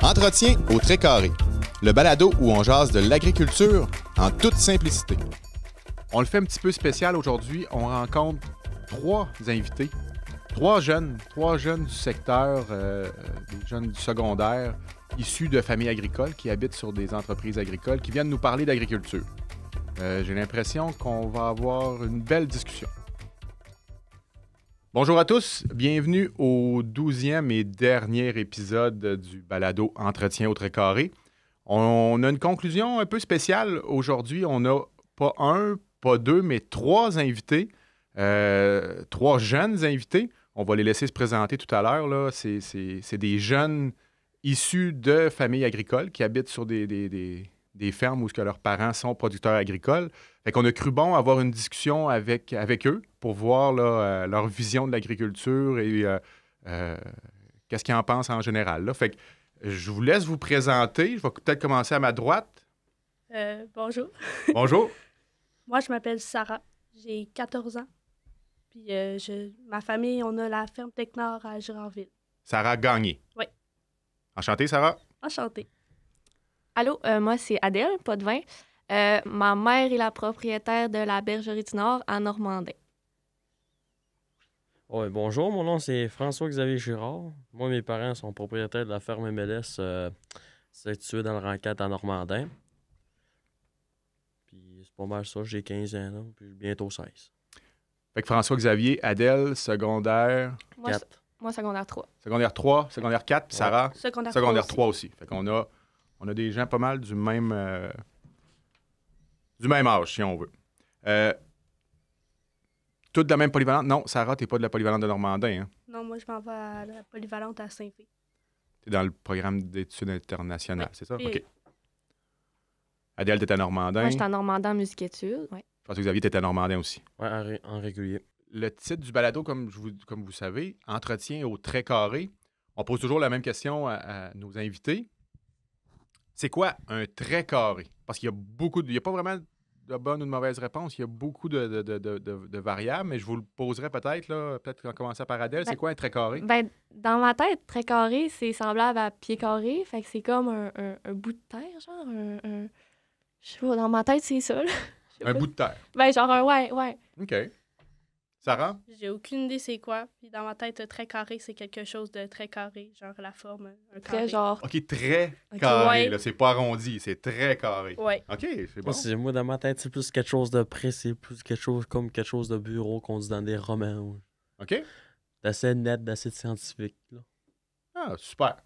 Entretien au trait carré, le balado où on jase de l'agriculture en toute simplicité. On le fait un petit peu spécial aujourd'hui. On rencontre trois invités, trois jeunes du secteur, des jeunes du secondaire, issus de familles agricoles qui habitent sur des entreprises agricoles, qui viennent nous parler d'agriculture. J'ai l'impression qu'on va avoir une belle discussion. Bonjour à tous, bienvenue au 12e et dernier épisode du balado Entretien au trait carré. On a une conclusion un peu spéciale aujourd'hui. On n'a pas un, pas deux, mais trois invités, trois jeunes invités. On va les laisser se présenter tout à l'heure, là. C'est des jeunes issus de familles agricoles qui habitent sur des fermes où leurs parents sont producteurs agricoles. Fait qu'on a cru bon avoir une discussion avec eux pour voir là, leur vision de l'agriculture et qu'est-ce qu'ils en pensent en général. Là. Fait que je vous laisse vous présenter. Je vais peut-être commencer à ma droite. Bonjour. Bonjour. Moi, je m'appelle Sarah. J'ai 14 ans. Puis ma famille, on a la ferme Tecnor à Girardville. Sarah Gagné. Oui. Enchantée, Sarah. Enchantée. Allô, moi, c'est Adèle, pas de vin. Ma mère est la propriétaire de la Bergerie du Nord à Normandin. Oui, bonjour, mon nom c'est François-Xavier Girard. Moi, mes parents sont propriétaires de la ferme MLS située dans le rang 4 à Normandin. Puis c'est pas mal ça, j'ai 15 ans, là, puis bientôt 16. Fait que François-Xavier, Adèle, secondaire... Moi, 4. Moi, secondaire 3. Secondaire 3, secondaire 4, puis Sarah, Secondaire 3 aussi. Fait qu'on a des gens pas mal du même âge, si on veut. Toutes de la même polyvalente? Non, Sarah, t'es pas de la polyvalente de Normandin, hein? Non, moi, je m'en vais à la polyvalente à Saint-Fé. T'es dans le programme d'études internationales, Oui. c'est ça? Oui. OK. Adèle, t'es à Normandin. Moi, j'étais à Normandin en musique-études. Ouais. François-Xavier, t'es à Normandin aussi. Oui, en régulier. Le titre du balado, comme vous savez, Entretien au trait carré. On pose toujours la même question à nos invités. C'est quoi un trait carré? Parce qu'il y a il n'y a pas vraiment de bonne ou de mauvaise réponse. Il y a beaucoup de variables, mais je vous le poserai peut-être qu'on commençait par Adèle. C'est quoi un trait carré? Ben, dans ma tête, trait carré, c'est semblable à pied carré. Fait que c'est comme un bout de terre, genre je sais pas, dans ma tête, c'est ça, là. Un bout de terre. Ben, genre ouais. OK. Sarah? J'ai aucune idée c'est quoi. Puis dans ma tête, très carré, c'est quelque chose de très carré. Genre la forme, un carré. Très genre... OK, très Ok, carré. ouais. Là, c'est pas arrondi, c'est très carré. Oui. OK, c'est bon. Moi, dans ma tête, c'est plus quelque chose de précis, plus quelque chose comme quelque chose de bureau qu'on dit dans des romans. Ouais. OK? D'assez net, d'assez scientifique. Là. Ah, super.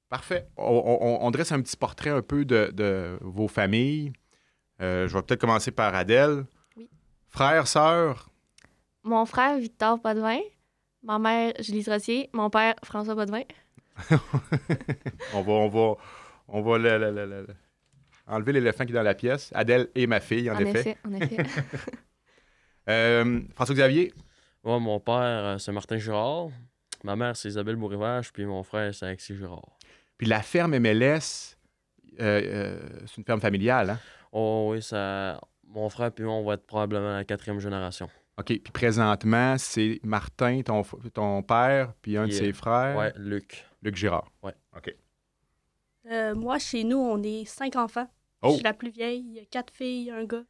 Parfait. On dresse un petit portrait un peu de vos familles. Je vais peut-être commencer par Adèle. Oui. Frère, sœur. Mon frère, Victor Potvin. Ma mère, Julie Rossier. Mon père, François Potvin. on va enlever l'éléphant qui est dans la pièce. Adèle et ma fille, en effet. En effet. François-Xavier. Moi, mon père, c'est Martin Girard. Ma mère, c'est Isabelle Bourrivage. Puis mon frère, c'est Alexis Girard. Puis la ferme MLS, c'est une ferme familiale, hein? Oh oui, ça... Mon frère puis moi, on va être probablement la 4e génération. OK. Puis présentement, c'est Martin, ton père, puis un de ses frères. Ouais, Luc. Luc Girard. Ouais. OK. Moi, chez nous, on est 5 enfants. Oh! Je suis la plus vieille. Il y a 4 filles, un gars.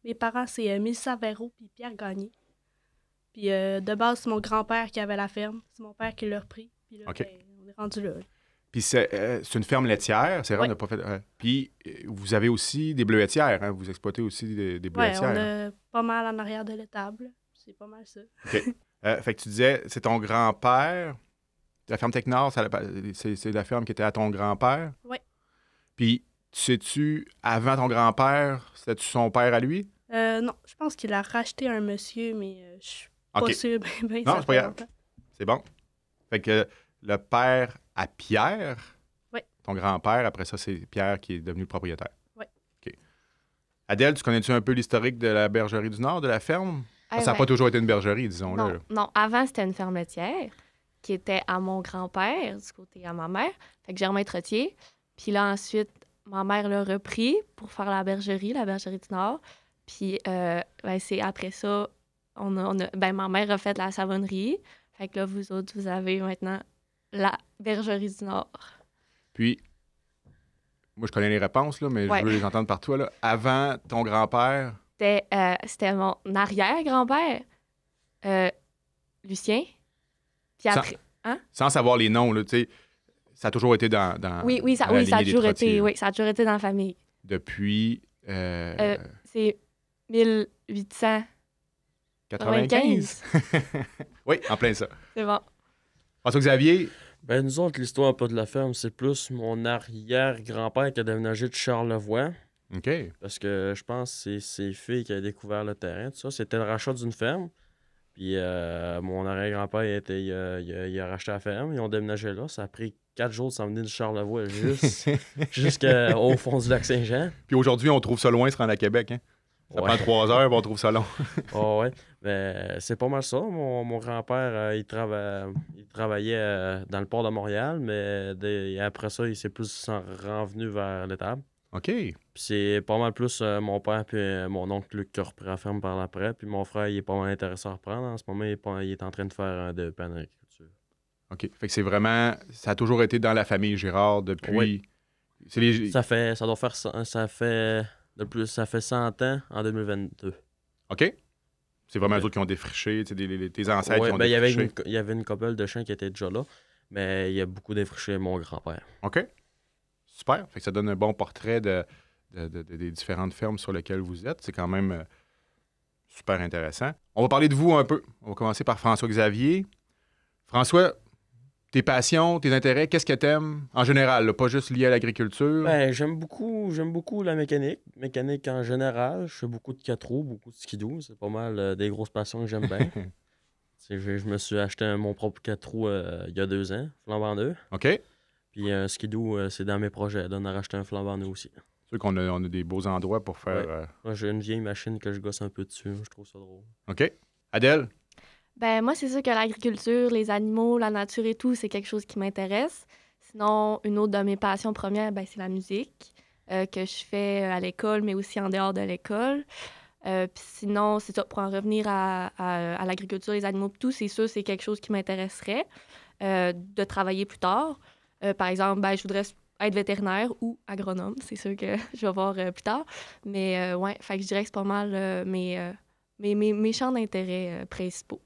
Mes parents, c'est Mélissa Véro puis Pierre Gagné. Puis de base, c'est mon grand-père qui avait la ferme. C'est mon père qui l'a repris. Puis là, OK. ben, on est rendu là. Puis c'est une ferme laitière, c'est vrai, Ouais. on n'a pas fait. Puis vous avez aussi des bleuetières, hein? Vous exploitez aussi des Oui, bleuetières. on hein? a pas mal en arrière de l'étable. C'est pas mal ça. OK. Fait que tu disais, c'est ton grand-père. La ferme Tecnor, c'est la ferme qui était à ton grand-père. Oui. Puis, sais-tu, avant ton grand-père, c'était-tu son père à lui? Non, je pense qu'il a racheté un monsieur, mais je suis OK. pas sûre. Ben, Non, ça c'est pas fait grave. longtemps. C'est bon. Fait que le père à Pierre, Oui. ton grand-père, après ça, c'est Pierre qui est devenu le propriétaire. Oui. OK. Adèle, tu connais-tu un peu l'historique de la Bergerie du Nord, de la ferme? Eh Ça n'a ben, pas toujours été une bergerie, disons-le. non, avant, c'était une ferme laitière qui était à mon grand-père, du côté à ma mère. Fait que Germain Trottier. Puis là, ensuite, ma mère l'a repris pour faire la Bergerie du Nord. Puis c'est après ça, ma mère a fait la savonnerie. Fait que là, vous autres, vous avez maintenant la Bergerie du Nord. Puis, moi, je connais les réponses, là, mais Ouais. je veux les entendre par toi. Là. Avant ton grand-père, C'était mon arrière-grand-père, Lucien. Puis Sans- après... sans savoir les noms, là, tu sais, ça a toujours été dans Oui, dans la ça a lignée des toujours Trottier, été, là. oui, ça a toujours été dans la famille. Depuis C'est 1895. 95. Oui, en plein ça. C'est bon. François-Xavier, Ben, nous autres, l'histoire pas de la ferme, c'est plus mon arrière-grand-père qui a déménagé de Charlevoix. OK. Parce que je pense que c'est ses filles qui a découvert le terrain, tout ça. C'était le rachat d'une ferme. Puis mon arrière-grand-père, il a racheté la ferme. Ils ont déménagé là. Ça a pris 4 jours de s'en venir de Charlevoix jusqu'au fond du lac Saint-Jean. Puis aujourd'hui, on trouve ça loin, se rendre à Québec. Hein? Ça Ouais. prend 3 heures, puis on trouve ça long. Ah ouais. Mais c'est pas mal ça. Mon grand-père, il travaillait dans le port de Montréal, mais après ça, il s'est plus renvenu vers l'étable. OK. Puis c'est pas mal plus mon père puis mon oncle Luc qui a repris la ferme par l'après. Puis mon frère, il est pas mal intéressé à reprendre. En ce moment, il est en train de faire un DEP en agriculture. OK. Fait que c'est vraiment... Ça a toujours été dans la famille Girard depuis... Oui. C'est les... Ça doit faire... Ça fait 100 ans en 2022. OK. C'est vraiment eux autres qui ont défriché, tu sais, tes ancêtres Ouais, qui ont ben, défriché. il y avait une couple de champs qui étaient déjà là, mais il y a beaucoup défriché mon grand-père. OK. Super. Fait que ça donne un bon portrait des différentes fermes sur lesquelles vous êtes. C'est quand même super intéressant. On va parler de vous un peu. On va commencer par François-Xavier. François, tes passions, tes intérêts, qu'est-ce que t'aimes en général, là, pas juste lié à l'agriculture? Ben, j'aime beaucoup la mécanique. Mécanique en général. Je fais beaucoup de 4 roues, beaucoup de skidoo. C'est pas mal des grosses passions que j'aime bien. Je me suis acheté mon propre 4 roues il y a 2 ans, flambant neuf. OK. Puis un skidoo, c'est dans mes projets, d'en racheter un flambant neuf aussi. C'est sûr qu'on a, on a des beaux endroits pour faire... Ouais. Moi, j'ai une vieille machine que je gosse un peu dessus. Je trouve ça drôle. OK. Adèle? Ben moi, c'est sûr que l'agriculture, les animaux, la nature et tout, c'est quelque chose qui m'intéresse. Sinon, une autre de mes passions premières, ben, c'est la musique que je fais à l'école, mais aussi en dehors de l'école. Puis sinon, c'est ça, pour en revenir à l'agriculture, les animaux, tout, c'est sûr, c'est quelque chose qui m'intéresserait de travailler plus tard. Par exemple, ben, je voudrais être vétérinaire ou agronome, c'est sûr que je vais voir plus tard. Mais ouais, fait que je dirais que c'est pas mal mes champs d'intérêt principaux.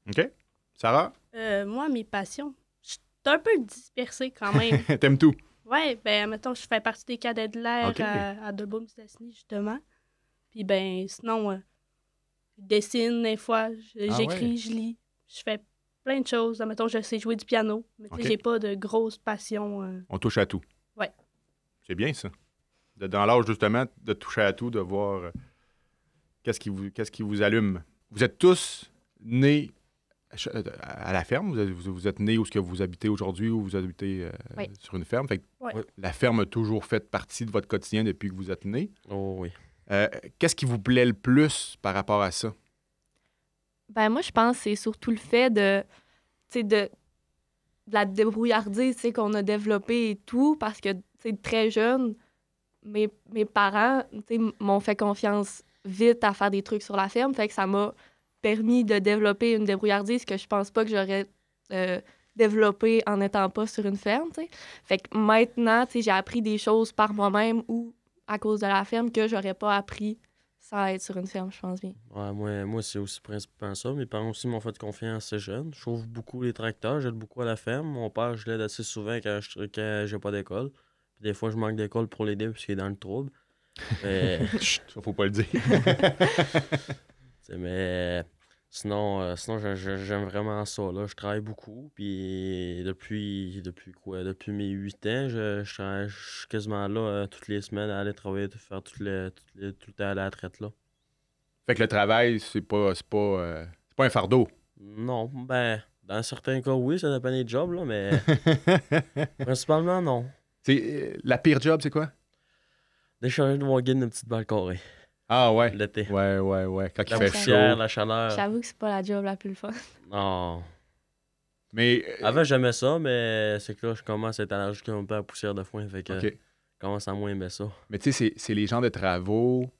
OK. Sarah? Moi, mes passions, je suis un peu dispersée quand même. T'aimes tout? Ouais, ben, mettons, je fais partie des cadets de l'air Ok. à Dolbeau-Mistassini, justement. Puis, ben, sinon, je dessine des fois, j'écris, ouais. je lis, je fais plein de choses. Mettons, je sais jouer du piano, mais tu sais, Ok. j'ai pas de grosses passions. On touche à tout. Ouais. C'est bien, ça. Dans l'âge, justement, de toucher à tout, de voir qu'est-ce qui vous allume. Vous êtes tous nés à la ferme? Vous êtes nés où est-ce que vous habitez aujourd'hui, ou vous habitez Oui. sur une ferme? Fait que Ouais. la ferme a toujours fait partie de votre quotidien depuis que vous êtes nés. Oh oui. Qu'est-ce qui vous plaît le plus par rapport à ça? Ben moi, je pense que c'est surtout le fait de la débrouillardise, tu sais, qu'on a développée et tout, parce que, tu sais, très jeune, mes parents, tu sais, m'ont fait confiance vite à faire des trucs sur la ferme, fait que ça m'a permis de développer une débrouillardise que je pense pas que j'aurais développée en n'étant pas sur une ferme, tu sais. Fait que maintenant, tu sais, j'ai appris des choses par moi-même ou à cause de la ferme que j'aurais pas appris sans être sur une ferme, je pense bien. Ouais, moi c'est aussi principalement ça. Mes parents aussi m'ont fait confiance assez jeune. Je trouve beaucoup les tracteurs, j'aide beaucoup à la ferme. Mon père, je l'aide assez souvent quand j'ai pas d'école. Puis des fois, je manque d'école pour l'aider parce qu'il est dans le trouble. Mais, Chut, ça, faut pas le dire. mais sinon j'aime vraiment ça. Là. Je travaille beaucoup. Puis depuis mes 8 ans, je suis quasiment là toutes les semaines à aller travailler, faire tout le temps à la traite là. Fait que le travail, c'est pas un fardeau. Non, ben, dans certains cas, oui, ça dépend des jobs, là, mais principalement, non. La pire job, c'est quoi? D'échanger de mon guide une petite balle carrée, Ah ouais. l'été. Ouais. Quand il La fait poussière, chaud. la chaleur. J'avoue que c'est pas la job la plus fun. Non. Mais Avant, j'aimais ça, mais c'est que là, je commence à être allergique un peu à la poussière de foin, fait que OK. je commence à moins aimer ça. Mais tu sais, c'est les gens de travaux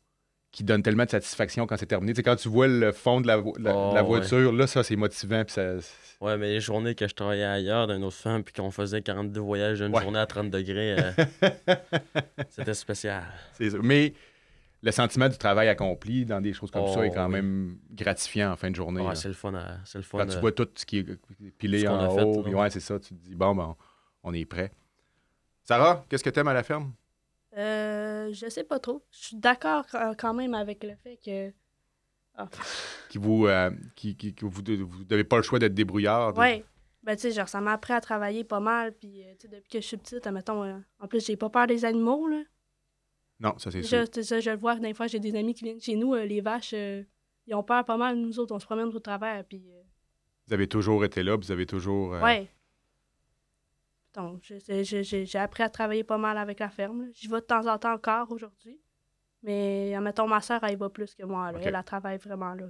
qui donne tellement de satisfaction quand c'est terminé. Tu sais, quand tu vois le fond de la voiture, là, ça, c'est motivant. Puis ça... Ouais, mais les journées que je travaillais ailleurs d'une autre femme puis qu'on faisait 42 voyages d'une journée à 30 degrés, c'était spécial. C'est sûr. Mais le sentiment du travail accompli dans des choses comme ça est quand même gratifiant en fin de journée. Ouais, c'est le fun. Quand tu vois tout ce qui est pilé en haut, puis ouais, c'est ça, tu te dis, bon, ben, on est prêt. Sarah, qu'est-ce que t'aimes à la ferme? Je sais pas trop. Je suis d'accord quand même avec le fait que... Que vous n'avez pas le choix d'être débrouillard. Ouais. Ben, tu sais, genre, ça m'a appris à travailler pas mal. Puis, tu sais, depuis que je suis petite, mettons, en plus, j'ai pas peur des animaux, là. Non, ça, c'est sûr. Je le vois, des fois, j'ai des amis qui viennent chez nous, les vaches, ils ont peur pas mal. Nous autres, on se promène au travers, puis... Vous avez toujours été là, vous avez toujours... Ouais. Donc, j'ai appris à travailler pas mal avec la ferme. J'y vais de temps en temps encore aujourd'hui. Mais, admettons, ma soeur, elle y va plus que moi. Là. Okay. Elle travaille vraiment là.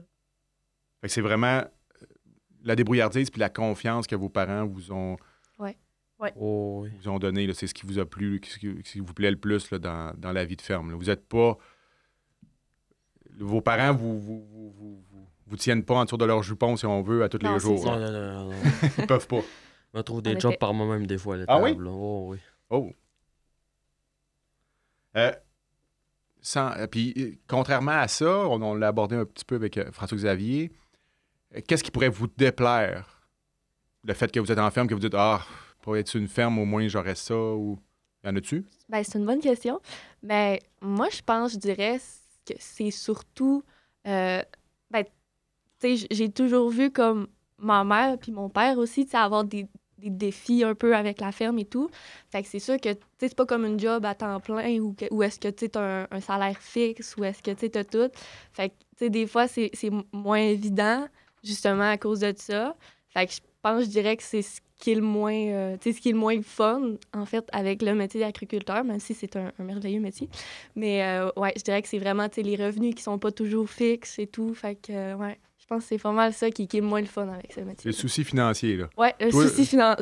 Fait que c'est vraiment la débrouillardise puis la confiance que vos parents vous ont, vous ont donné. Là, c'est ce qui vous a plu, ce qui vous plaît le plus là, dans la vie de ferme. Là. Vous n'êtes pas... Vos parents vous tiennent pas en dessous de leur jupon, si on veut, à tous les jours. Non. Ils peuvent pas. Je me trouve des jobs par moi-même des fois à Ah l'étable. oui? Oh, oui. Oh. Puis, contrairement à ça, on l'a abordé un petit peu avec François-Xavier, qu'est-ce qui pourrait vous déplaire? Le fait que vous êtes en ferme, que vous dites « Ah, pour être sur une ferme, au moins j'aurais ça » ou... Y en a-tu? Ben, c'est une bonne question. Mais moi, je dirais que c'est surtout... tu sais, j'ai toujours vu comme ma mère puis mon père aussi, tu sais, avoir des défis un peu avec la ferme et tout. Fait que c'est sûr que, tu sais, c'est pas comme une job à temps plein ou est-ce que, tu sais, t'as un salaire fixe ou est-ce que, tu sais, t'as tout. Fait que, tu sais, des fois, c'est moins évident, justement, à cause de ça. Fait que je dirais que c'est ce qui est le moins, tu sais, ce qui est le moins fun, en fait, avec le métier d'agriculteur, même si c'est un merveilleux métier. Mais, ouais, je dirais que c'est vraiment, tu sais, les revenus qui sont pas toujours fixes et tout. Fait que, ouais. Je pense que c'est pas mal ça qui est le moins le fun avec ce métier. Les soucis financiers, là. Ouais, le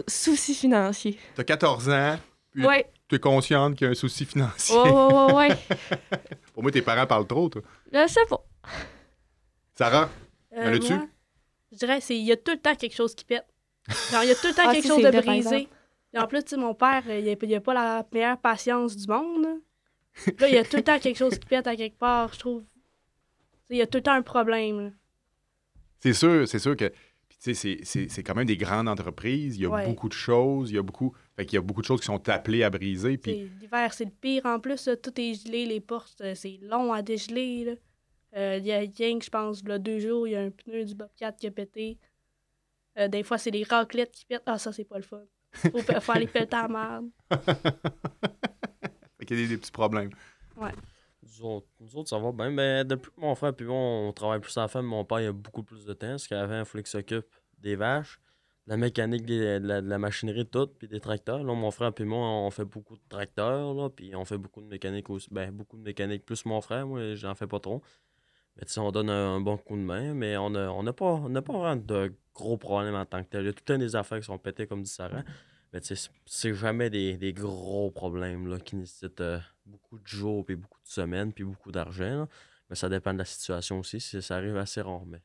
souci financier. T'as 14 ans, puis tu es consciente qu'il y a un souci financier. Ouais. Pour moi, tes parents parlent trop, toi. Je sais pas. Sarah, y en a-tu? Moi, je dirais il y a tout le temps quelque chose qui pète. Genre, il y a tout le temps quelque chose de brisé. Et en plus, tu sais, mon père, il a pas la meilleure patience du monde. Là, il y a tout le temps quelque chose qui pète à quelque part, je trouve. Il y a tout le temps un problème, là. C'est sûr que tu sais, c'est quand même des grandes entreprises. Il y a beaucoup de choses. Il y a beaucoup de choses qui sont appelées à briser. Puis... L'hiver, c'est le pire. En plus, là, tout est gelé. Les portes, c'est long à dégeler. Il y a rien que, je pense, là, 2 jours, il y a un pneu du Bobcat qui a pété. Des fois, c'est les raclettes qui pètent. Ah, ça, c'est pas le fun. Faut faire les pelletés à merde. Fait qu'il y a des petits problèmes. Ouais. Nous autres, ça va bien. Mais depuis que mon frère et moi, on travaille plus à la ferme, mon père, il a beaucoup plus de temps. Parce qu'avant, il fallait qu'il s'occupe des vaches, de la mécanique, de la machinerie, tout, puis des tracteurs. Là, mon frère et moi, on fait beaucoup de tracteurs, là, puis on fait beaucoup de mécanique aussi. Ben, beaucoup de mécanique, plus mon frère, moi, j'en fais pas trop. Mais tu sais, on donne un bon coup de main, mais on n'a pas vraiment de gros problèmes en tant que tel. Il y a tout un des affaires qui sont pétées, comme dit Sarah. Mais tu sais, c'est jamais des gros problèmes là, qui nécessitent beaucoup de jours, puis beaucoup de semaines, puis beaucoup d'argent. Là. Mais ça dépend de la situation aussi. Ça arrive assez rarement.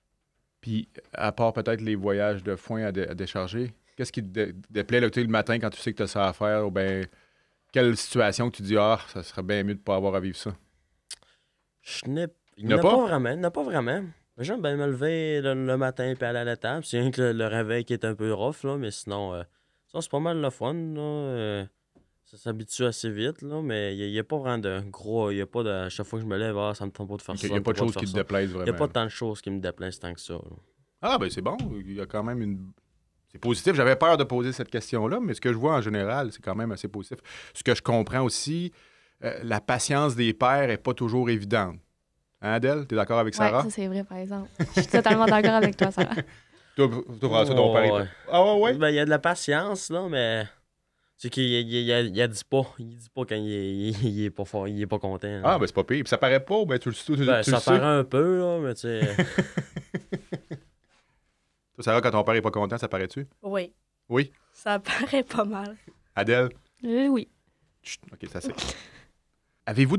Puis, à part peut-être les voyages de foin à décharger, qu'est-ce qui te déplaît là, le matin quand tu sais que tu as ça à faire? Ou bien, quelle situation que tu dis, ah, ça serait bien mieux de ne pas avoir à vivre ça? Il n'y en a pas vraiment. Il n'y en a pas vraiment. J'aime bien me lever le matin et aller à la table. C'est rien que le réveil qui est un peu rough, là, mais sinon, ça, c'est pas mal le fun. Là. Ça s'habitue assez vite, là, mais il n'y a pas vraiment de gros. Il n'y a pas de. À chaque fois que je me lève, ça me tente pas de faire ça. Il n'y a pas de choses qui te déplaisent vraiment. Il n'y a pas tant de choses qui me déplaisent tant que ça. Là. Ah, ben c'est bon. Il y a quand même une. C'est positif. J'avais peur de poser cette question-là, mais ce que je vois en général, c'est quand même assez positif. Ce que je comprends aussi, la patience des pères n'est pas toujours évidente. Hein, Adèle? T'es d'accord avec Sarah? Oui, ça c'est vrai, par exemple. Je suis totalement d'accord avec toi, Sarah. Toi, François, ton père est... Ah ouais? Ben, il y a de la patience, là, mais... C'est qu'il dit pas. Il dit pas quand il est pas fort, il est pas content. Là. Ah, ben c'est pas pire. Puis ça paraît pas, ben tu le sais. Ça paraît un peu, là, mais tu sais... Toi, Sarah, quand ton père est pas content, ça paraît-tu? Oui. Oui? Ça paraît pas mal. Adèle? Oui. Chut, OK, ça c'est. Avez-vous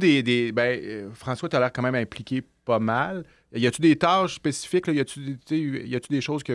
François, tu as l'air quand même impliqué pas mal. Y a-tu des tâches spécifiques? Là? Y a-tu des choses qui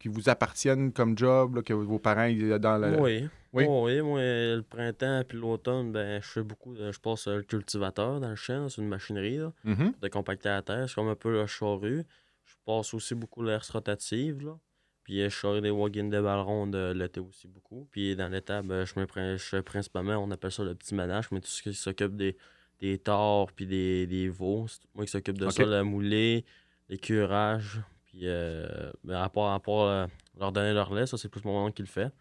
vous appartiennent comme job, là, que vos parents dans la... Oui. Oui? Oui, moi, le printemps puis l'automne, ben, je fais beaucoup. Je passe le cultivateur dans le champ, c'est une machinerie là, Mhm. de compacter la terre. C'est comme un peu le charrue. Je passe aussi beaucoup l'herse rotative, là. Puis je charrie des wagons de ballons de l'été aussi beaucoup. Puis dans l'été, ben, je fais principalement, on appelle ça le petit ménage, mais tout ce qui s'occupe des tares puis des veaux. C'est moi qui s'occupe de OK. ça, le moulé, les curages. Puis ben, à part leur donner leur lait, ça c'est plus mon oncle qui le fait.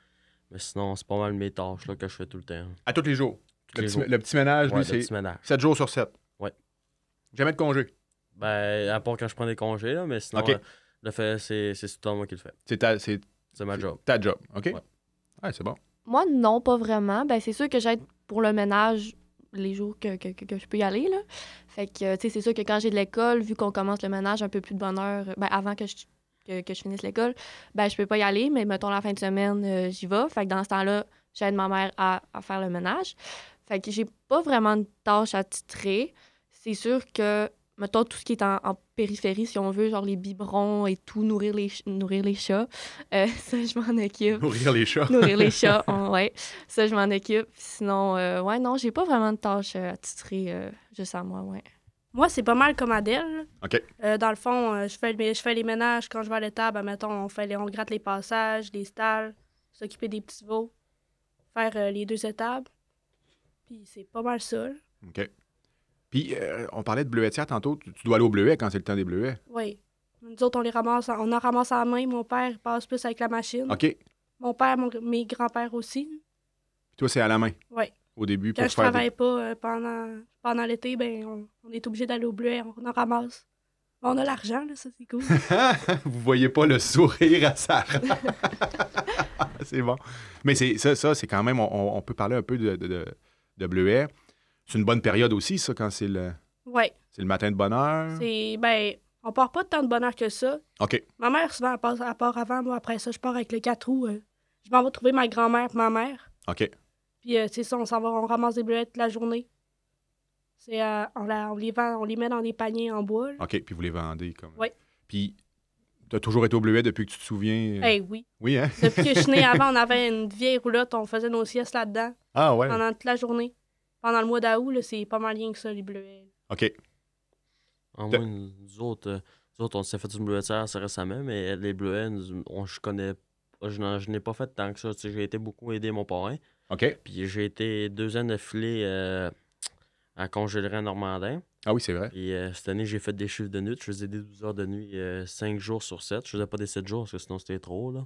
Mais sinon, c'est pas mal mes tâches là, que je fais tout le temps. À tous les jours. Tous les jours. Le petit ménage, Ouais, lui, le c'est petit ménage. 7 jours sur 7. Ouais. Jamais de congé. Ben, à part quand je prends des congés, là, mais sinon, OK. le fait, c'est tout le temps moi qui le fais. C'est ma job. ta job, OK? Ouais. Ouais, c'est bon. Moi, non, pas vraiment. Ben, c'est sûr que j'aide pour le ménage les jours que je peux y aller, là. Fait que, tu sais, c'est sûr que quand j'ai de l'école, vu qu'on commence le ménage un peu plus de bonne heure, ben, avant que je finisse l'école, ben, je peux pas y aller, mais mettons, la fin de semaine, j'y vais. Fait que dans ce temps-là, j'aide ma mère à faire le ménage. Fait que j'ai pas vraiment de tâches à titrer. C'est sûr que, mettons, tout ce qui est en périphérie, si on veut, genre les biberons et tout, nourrir les chats, ça, je m'en occupe. Nourrir les chats. Nourrir les chats, ouais. Ça, je m'en occupe. Sinon, ouais, non, j'ai pas vraiment de tâches à titrer juste à moi, ouais. Moi, c'est pas mal comme Adèle. OK. Dans le fond, je fais les ménages quand je vais à l'étable. Mettons, on gratte les passages, les stalles, s'occuper des petits veaux, faire les 2 étables. Puis c'est pas mal ça. Là. OK. Puis, on parlait de bleuetière tantôt. Tu dois aller au bleuet quand c'est le temps des bleuets. Oui. Nous autres, on les ramasse, on en ramasse à la main. Mon père il passe plus avec la machine. OK. Mon père, mes grands-pères aussi. Puis toi, c'est à la main. Oui. Au début, Quand pour je faire travaille pas pendant l'été, ben on est obligé d'aller au bleuet, on en ramasse. On a l'argent, là, ça c'est cool. Vous voyez pas le sourire à Sarah. C'est bon. Mais ça, c'est quand même... On peut parler un peu de bleuet. C'est une bonne période aussi, ça, quand c'est le Oui. matin de bonne heure. On part pas de tant de bonheur que ça. OK. Ma mère, souvent, elle part avant. Moi, après ça, je pars avec le 4 roues. Je m'en vais trouver ma grand-mère et ma mère. OK. Puis, c'est ça, on s'en va, on ramasse des bleuets toute la journée. On les vend, on les met dans des paniers en bois. Là. OK, puis vous les vendez comme... Oui. Puis, tu as toujours été au bleuet depuis que tu te souviens? Oui. Oui, hein? Depuis que je suis née avant, on avait une vieille roulotte, on faisait nos siestes là-dedans Ah ouais? pendant toute la journée. Pendant le mois d'août, là, c'est pas mal rien que ça, les bleuets. OK. En moins, nous autres, on s'est fait une bleuetière assez récemment, mais les bleuets, je n'ai pas fait tant que ça. Tu sais, j'ai été beaucoup aider mon parrain. OK. Puis j'ai été 2 ans d'affilée à congélerie en Normandin. Ah oui, c'est vrai. Puis cette année, j'ai fait des chiffres de nuit. Je faisais des 12 heures de nuit 5 jours sur 7. Je faisais pas des 7 jours parce que sinon c'était trop, là.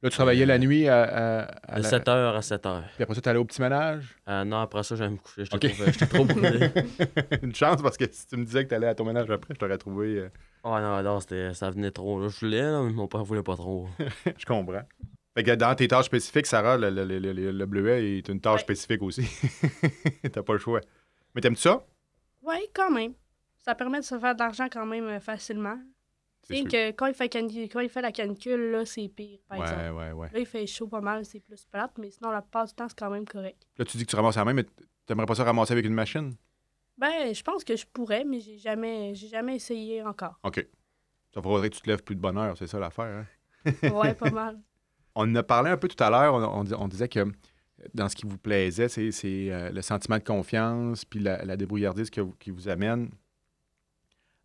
Là, tu travaillais la nuit De 7 heures à 7 heures. Puis après ça, tu allais au petit ménage? Non, après ça, j'allais me coucher. OK. J'étais trop brûlé. Une chance, parce que si tu me disais que tu allais à ton ménage après, je t'aurais trouvé... Oh non, ça venait trop. Là, je voulais, là, mais mon père voulait pas trop. Je comprends. Fait que dans tes tâches spécifiques, Sarah, le bleuet est une tâche spécifique aussi. T'as pas le choix. Mais t'aimes-tu ça? Oui, quand même. Ça permet de se faire de l'argent quand même facilement. C'est C'est sûr. que quand il fait la canicule, là, c'est pire, par exemple. Ouais. Là, il fait chaud pas mal, c'est plus plate, mais sinon, la plupart du temps, c'est quand même correct. Là, tu dis que tu ramasses à la main, mais t'aimerais pas ça ramasser avec une machine? Ben, je pense que je pourrais, mais j'ai jamais essayé encore. OK. Ça faudrait que tu te lèves plus de bonne heure, c'est ça l'affaire, hein? Ouais, pas mal. On en a parlé un peu tout à l'heure, on disait que dans ce qui vous plaisait, c'est le sentiment de confiance puis la débrouillardise qui vous amène.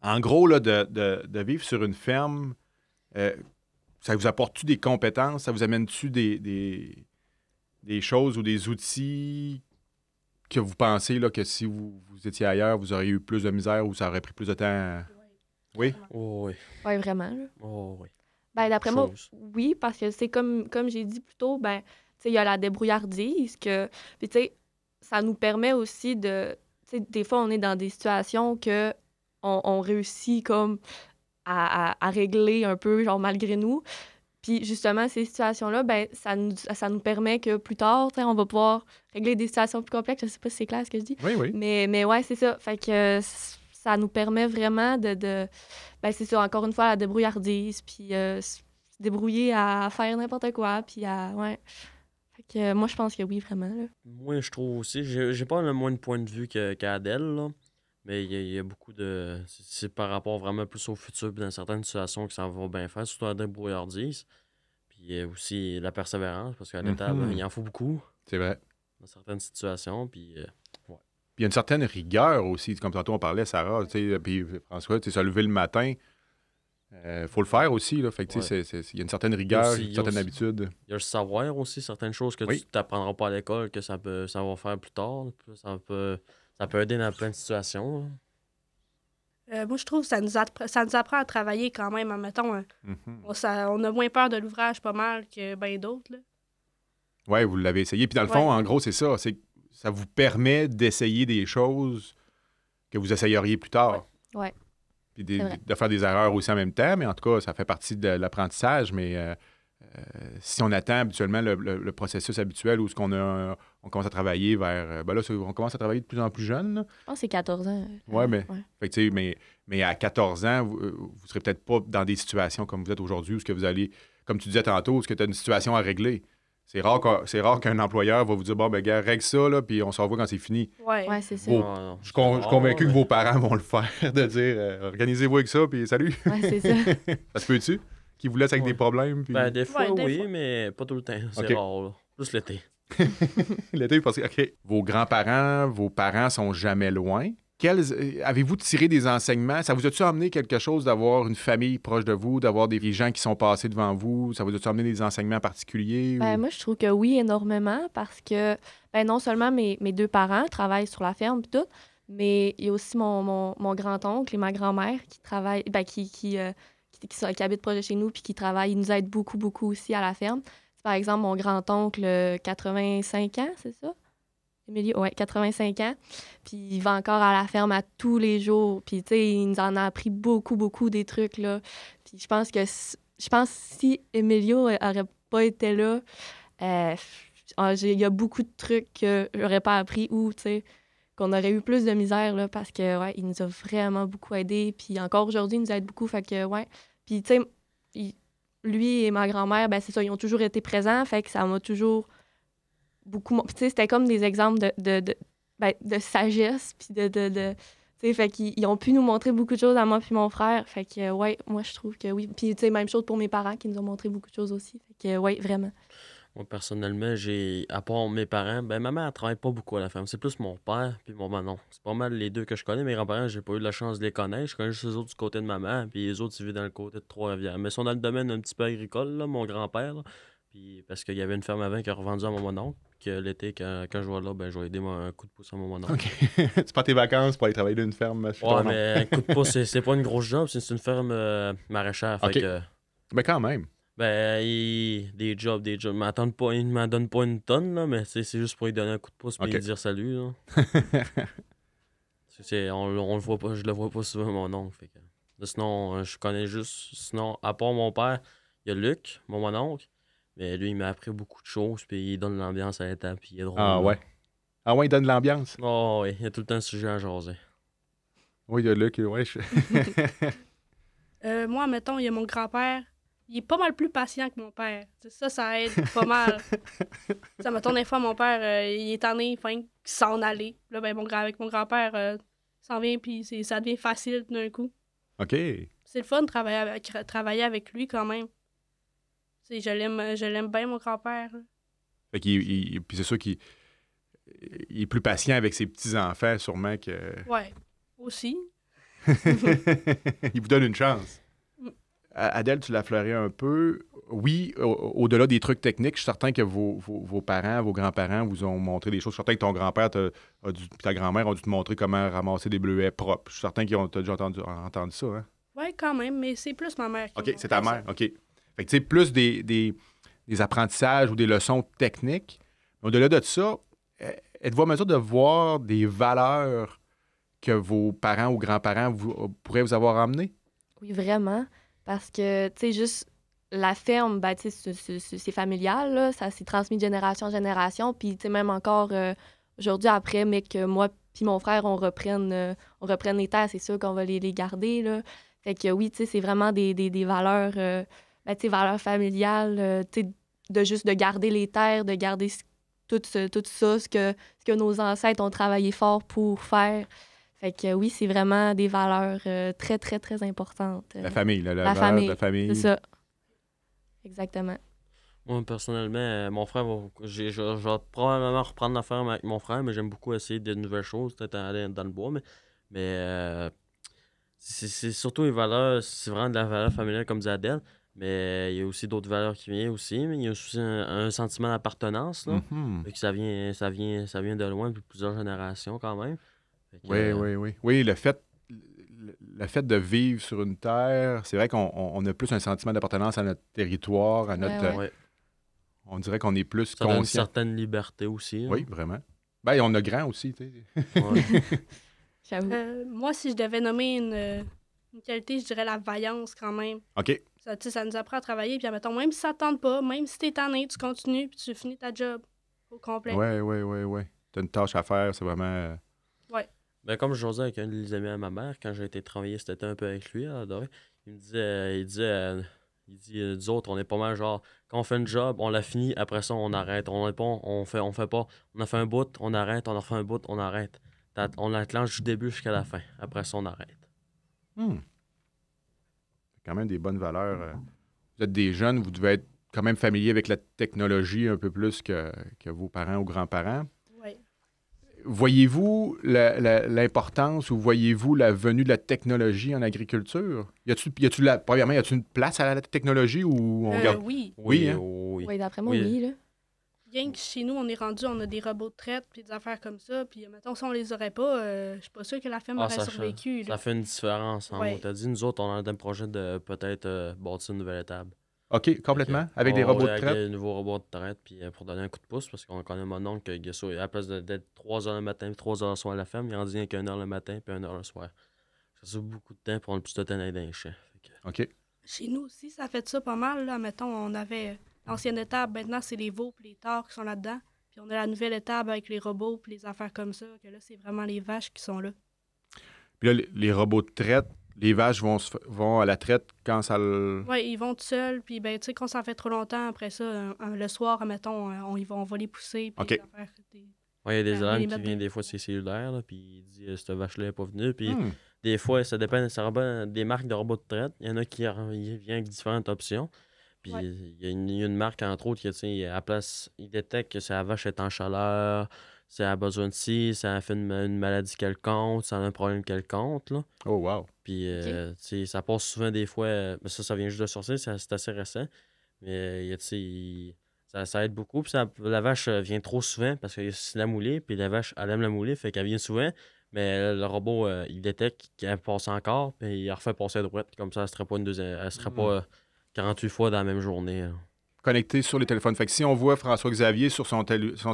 En gros, là, de vivre sur une ferme, ça vous apporte-tu des compétences? Ça vous amène-tu des choses ou des outils que vous pensez là, que si vous étiez ailleurs, vous auriez eu plus de misère ou ça aurait pris plus de temps? Oui? Oh oui. Ouais, vraiment, là. Oh oui. Ben, d'après moi, Chose. oui, parce que c'est comme j'ai dit plus tôt, ben, tu sais, il y a la débrouillardise que... Puis, tu sais, ça nous permet aussi de... Tu sais, des fois, on est dans des situations que on réussit comme à régler un peu, genre, malgré nous. Puis, justement, ces situations-là, ben, ça nous permet que plus tard, tu sais, on va pouvoir régler des situations plus complexes. Je sais pas si c'est clair ce que je dis. Oui. Mais ouais, c'est ça. Fait que ça nous permet vraiment de ben c'est ça, encore une fois, la débrouillardise, puis se débrouiller à faire n'importe quoi, puis à... Ouais. Fait Fait que moi, je pense que oui, vraiment. Là. Moi, je trouve aussi, j'ai pas le moins de point de vue qu'Adèle, là. Mais il y a beaucoup de. C'est par rapport vraiment plus au futur, puis dans certaines situations que ça va bien faire, surtout à débrouillardise. Puis aussi la persévérance, parce qu'à l'étable, il en faut beaucoup C'est vrai. dans certaines situations. Puis. Puis il y a une certaine rigueur aussi, comme tantôt on parlait, Sarah, puis François, se lever le matin, faut le faire aussi. Là, fait que, il y a une certaine rigueur, une certaine habitude. Il y a le savoir aussi, certaines choses que tu t'apprendras pas à l'école, que ça va faire plus tard. Ça peut aider dans plein de situations. Moi, je trouve que ça nous apprend à travailler quand même. Admettons, on a moins peur de l'ouvrage pas mal que bien d'autres. Oui, vous l'avez essayé. Puis dans le fond, en gros, c'est ça. Ça vous permet d'essayer des choses que vous essayeriez plus tard. Oui. Puis de faire des erreurs aussi en même temps. Mais en tout cas, ça fait partie de l'apprentissage. Mais si on attend habituellement le processus habituel où on commence à travailler vers... Ben là, on commence à travailler de plus en plus jeune. Là. Je pense que c'est 14 ans. Oui, mais à 14 ans, vous ne serez peut-être pas dans des situations comme vous êtes aujourd'hui, où ce que vous allez, comme tu disais tantôt, où ce que tu as une situation à régler. C'est rare qu'un employeur va vous dire, bon, ben gars, règle ça, là, puis on s'en va quand c'est fini. Oui, c'est ça. Je suis convaincu que vos parents vont le faire, de dire, organisez-vous avec ça, puis salut. Oui, c'est ça. Ça se peut-tu? Qu'ils vous laissent avec des problèmes? Puis... Ben, des fois, des fois. mais pas tout le temps. C'est rare, là. Plus l'été. L'été, parce que, OK. Vos grands-parents, vos parents sont jamais loin. Avez-vous tiré des enseignements? Ça vous a-tu amené quelque chose d'avoir une famille proche de vous, d'avoir des gens qui sont passés devant vous? Ça vous a-tu amené des enseignements particuliers? Ben, moi, je trouve que oui, énormément, parce que non seulement mes 2 parents travaillent sur la ferme et tout, mais il y a aussi mon grand-oncle et ma grand-mère qui travaillent, qui habitent proche de chez nous puis qui travaillent. Ils nous aident beaucoup, beaucoup aussi à la ferme. Par exemple, mon grand-oncle, 85 ans, c'est ça? Émilie, oui, 85 ans. Puis il va encore à la ferme à tous les jours. Puis, tu sais, il nous en a appris beaucoup, beaucoup des trucs, là. Puis je pense que si Emilio n'aurait pas été là, il y a beaucoup de trucs que j'aurais pas appris ou, tu sais, qu'on aurait eu plus de misère, là, parce que, ouais, il nous a vraiment beaucoup aidés. Puis encore aujourd'hui, il nous aide beaucoup. Fait que, ouais. Puis, tu sais, lui et ma grand-mère, ben c'est ça, ils ont toujours été présents. Fait que ça m'a toujours... beaucoup. Tu sais, c'était comme des exemples de sagesse, puis tu sais, fait qu'ils ont pu nous montrer beaucoup de choses à moi puis mon frère. Fait que, ouais, moi, je trouve que oui. Puis, tu sais, même chose pour mes parents qui nous ont montré beaucoup de choses aussi. Fait que, ouais, vraiment. Moi, personnellement, à part mes parents, ben, ma mère, elle travaille pas beaucoup à la ferme. C'est plus mon père puis mon maman. C'est pas mal les deux que je connais. Mes grands-parents, j'ai pas eu la chance de les connaître. Je connais juste les autres du côté de ma mère, puis les autres, ils vivent dans le côté de Trois-Rivières. Mais ils sont dans le domaine un petit peu agricole, là, mon grand-père, là. Puis parce qu'il y avait une ferme avant qui a revendu à mon mononcle. Que l'été, quand je vais là, ben, je vais aider un coup de pouce à mon mononcle. OK. C'est pas tes vacances pour aller travailler dans une ferme. Ouais, mais un coup de pouce, c'est pas une grosse job. C'est une ferme maraîchère. Fait que, ben quand même. ben, des jobs. Il ne m'en donne pas une tonne, là, mais c'est juste pour lui donner un coup de pouce et lui dire salut. Là. On le voit pas, je le vois pas souvent, mon oncle. Fait que, sinon, je connais juste. Sinon, à part mon père, il y a Luc, mon oncle. Mais lui, il m'a appris beaucoup de choses, puis il donne l'ambiance à l'étable, puis il est drôle. Ah ouais? Ah ouais, il donne l'ambiance? Oh oui, il y a tout le temps un sujet à jaser. Oui, il y a Luc, ouais. Moi, mettons, il y a mon grand-père. Il est pas mal plus patient que mon père. Ça aide pas mal. Ça, mettons, des fois, mon père, il est tanné, il s'en aller. Là, ben, avec mon grand-père, s'en vient, puis ça devient facile d'un coup. OK. C'est le fun de travailler avec lui quand même. Je l'aime bien, mon grand-père. Fait puis c'est sûr qu'il est plus patient avec ses petits-enfants, sûrement que... Ouais, aussi. Il vous donne une chance. Adèle, tu l'as fleuré un peu. Oui, au-delà des trucs techniques, je suis certain que vos parents, vos grands-parents vous ont montré des choses. Je suis certain que ton grand-père puis ta grand-mère ont dû te montrer comment ramasser des bleuets propres. Je suis certain qu'ils ont déjà entendu ça. Hein? Oui, quand même, mais c'est plus ma mère qui OK, c'est ta mère. OK. Fait que, tu sais, plus des apprentissages ou des leçons techniques. Mais au-delà de ça, êtes-vous en mesure de voir des valeurs que vos parents ou grands-parents pourraient vous avoir amenées? Oui, vraiment. Parce que, tu sais, juste la ferme, ben, tu sais, c'est familial, là. Ça s'est transmis de génération en génération. Puis, tu sais, même encore aujourd'hui, après, mais que moi puis mon frère, on reprenne les terres, c'est sûr qu'on va les garder, là. Fait que oui, tu sais, c'est vraiment des valeurs... ben, tu sais, valeurs familiales, tu sais, juste de garder les terres, de garder tout ça, ce que nos ancêtres ont travaillé fort pour faire. Fait que oui, c'est vraiment des valeurs très, très, très importantes. La famille, la valeur famille, de la famille. c'est ça. Exactement. Moi, personnellement, mon frère, je vais probablement reprendre l'affaire avec mon frère, mais j'aime beaucoup essayer de nouvelles choses, peut-être aller dans le bois, mais c'est surtout les valeurs, c'est vraiment de la valeur familiale, comme disait Adèle, mais il y a aussi d'autres valeurs qui viennent aussi, mais il y a aussi un sentiment d'appartenance, là. Mhm. Fait que ça vient de loin, depuis plusieurs générations quand même. Fait que, Oui. Oui, le fait de vivre sur une terre, c'est vrai qu'on a plus un sentiment d'appartenance à notre territoire, à notre... ouais. On dirait qu'on est plus Ça donne une conscient. certaine liberté aussi. Oui, vraiment. Ben, on a grand aussi, tu sais. Ouais. J'avoue. Moi, si je devais nommer une qualité, je dirais la vaillance quand même. OK. Ça, ça nous apprend à travailler. Puis, admettons, même si ça ne tente pas, même si tu es tanné, tu continues puis tu finis ta job au complet. Oui. Tu as une tâche à faire, c'est vraiment... Ben, comme je disais avec un des amis à ma mère, quand j'ai été travailler cet été un peu avec lui, à Adoré, il dit, nous autres, on est pas mal genre, quand on fait une job, on la finit, après ça, on arrête. On fait pas. On a fait un bout, on arrête, on a fait un bout, on arrête. On l'enclenche du début jusqu'à la fin. Après ça, on arrête. C'est quand même des bonnes valeurs. Vous êtes des jeunes, vous devez être quand même familier avec la technologie un peu plus que vos parents ou grands-parents. Oui. Voyez-vous l'importance ou voyez-vous la venue de la technologie en agriculture? Premièrement, y a-t-il une place à la technologie ou on regarde... Oui. Oui, hein? Oui. Oui, d'après moi, oui, là. Bien que chez nous, on a des robots de traite puis des affaires comme ça. Puis, mettons, si on les aurait pas, je suis pas sûre que la ferme aurait survécu. Là. Ça fait une différence. Hein. Ouais. On t'a dit, nous autres, on a un projet de peut-être bâtir une nouvelle étable. OK, complètement. Avec des robots de traite? Avec des nouveaux robots de traite, puis pour donner un coup de pouce, parce qu'on connaît mon oncle, à la place d'être 3 heures le matin et 3 heures le soir à la ferme, il en dit qu'une heure le matin puis 1 heure le soir. Ça fait beaucoup de temps pour on a plus de temps d'aller dans les champs. OK. Chez nous aussi, ça fait ça pas mal. Là. Mettons, on avait l'ancienne étable. Maintenant, c'est les veaux et les tares qui sont là-dedans. Puis on a la nouvelle étable avec les robots puis les affaires comme ça. Que là, c'est vraiment les vaches qui sont là. Puis là, les robots de traite, les vaches vont à la traite quand ça le... Oui, ils vont tout seuls. Puis, ben, tu sais, quand ça fait trop longtemps, après ça, le soir, mettons, on va les pousser. Puis OK. les affaires, Ouais, il y a des Ben, alarmes les qui mettre viennent des- des fois sur les cellulaires, là, puis il dit cette vache-là n'est pas venue. Puis Hmm. des fois, ça dépend des marques de robots de traite. Il y en a qui viennent avec différentes options. Puis Ouais. il y a une marque, entre autres, qui, tu sais, à la place, il détecte que sa vache est en chaleur, si elle a besoin de ci, si elle a fait une maladie quelconque, si elle a un problème quelconque, là. Oh, wow. Puis, tu sais, ça passe souvent des fois, mais ça vient juste de sortir, c'est assez récent. Mais, tu sais, ça aide beaucoup. Puis la vache vient trop souvent parce que c'est la moulée, puis la vache, elle aime la moulée, fait qu'elle vient souvent. Mais le robot, il détecte qu'elle passe encore, puis il refait passer à droite. Comme ça, elle ne serait pas 48 fois dans la même journée. Là. Connecté sur les téléphones. Fait que si on voit François-Xavier sur son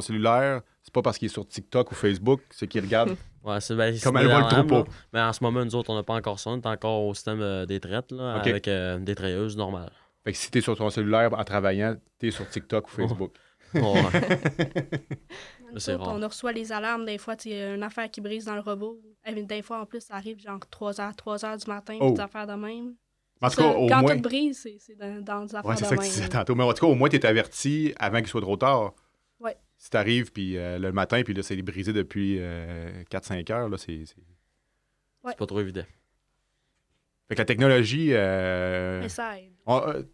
cellulaire, c'est pas parce qu'il est sur TikTok ou Facebook, c'est qu'il regarde Ouais, comme elle voit le troupeau. Mais en ce moment, nous autres, on n'a pas encore ça. On est encore au système des traites, là, OK. avec des treilleuses normales. Fait que si t'es sur ton cellulaire en travaillant, t'es sur TikTok ou Facebook. Ouais. Nous C'est autres, rare. on reçoit les alarmes. Des fois, il y a une affaire qui brise dans le robot. Des fois, en plus, ça arrive genre 3 heures du matin, Oh. des affaires de même. En tout Ça, cas, au quand moins... tout brise, c'est dans des affaires Ouais, c'est de ça que même. tu disais tantôt. Mais en tout cas, au moins, t'es averti avant qu'il soit trop tard. Ouais. Si t'arrives puis le matin, puis là, c'est brisé depuis 4-5 heures, là, c'est... C'est pas trop évident. Fait que la technologie... Mais ça aide.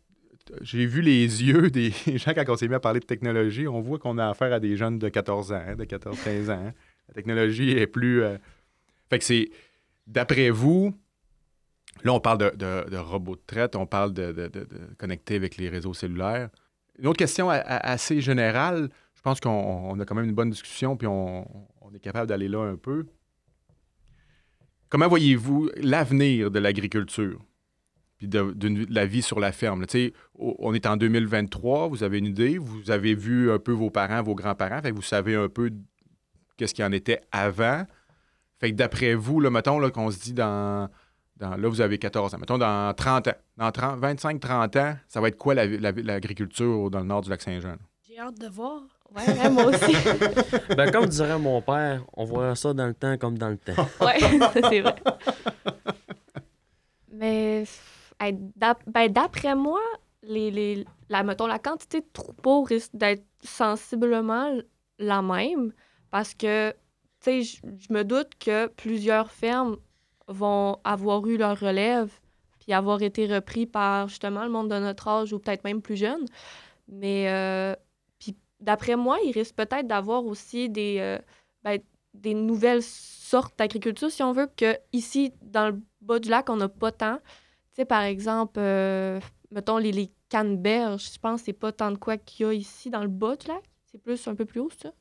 J'ai vu les yeux des gens quand on s'est mis à parler de technologie. On voit qu'on a affaire à des jeunes de 14 ans, de 14-15 ans. La technologie est plus... Fait que c'est... D'après vous, là, on parle de robots de traite, on parle de connecter avec les réseaux cellulaires. Une autre question assez générale, je pense qu'on a quand même une bonne discussion, puis on est capable d'aller là un peu. Comment voyez-vous l'avenir de l'agriculture? Puis de la vie sur la ferme. Là, on est en 2023, vous avez une idée, vous avez vu un peu vos parents, vos grands-parents, fait que vous savez un peu qu'est-ce qu'il en était avant. Fait que d'après vous, là, mettons là, qu'on se dit là, vous avez 14 ans, mettons dans 30 ans, dans 25-30 ans, ça va être quoi l'agriculture dans le nord du Lac-Saint-Jean? Là? J'ai hâte de voir. Ouais, moi aussi. Ben, comme dirait mon père, on voit ça dans le temps comme dans le temps. Ouais, c'est vrai. Mais d'après moi, mettons, la quantité de troupeaux risque d'être sensiblement la même parce que, tu sais, je me doute que plusieurs fermes vont avoir eu leur relève puis avoir été repris par, justement, le monde de notre âge ou peut-être même plus jeune. Mais, puis d'après moi, il risque peut-être d'avoir aussi des nouvelles sortes d'agriculture, si on veut, que ici, dans le bas du lac, on n'a pas tant. Tu sais, par exemple, mettons, les canneberges, je pense que c'est pas tant de quoi qu'il y a ici dans le bas du lac. C'est plus un peu plus haut, ça.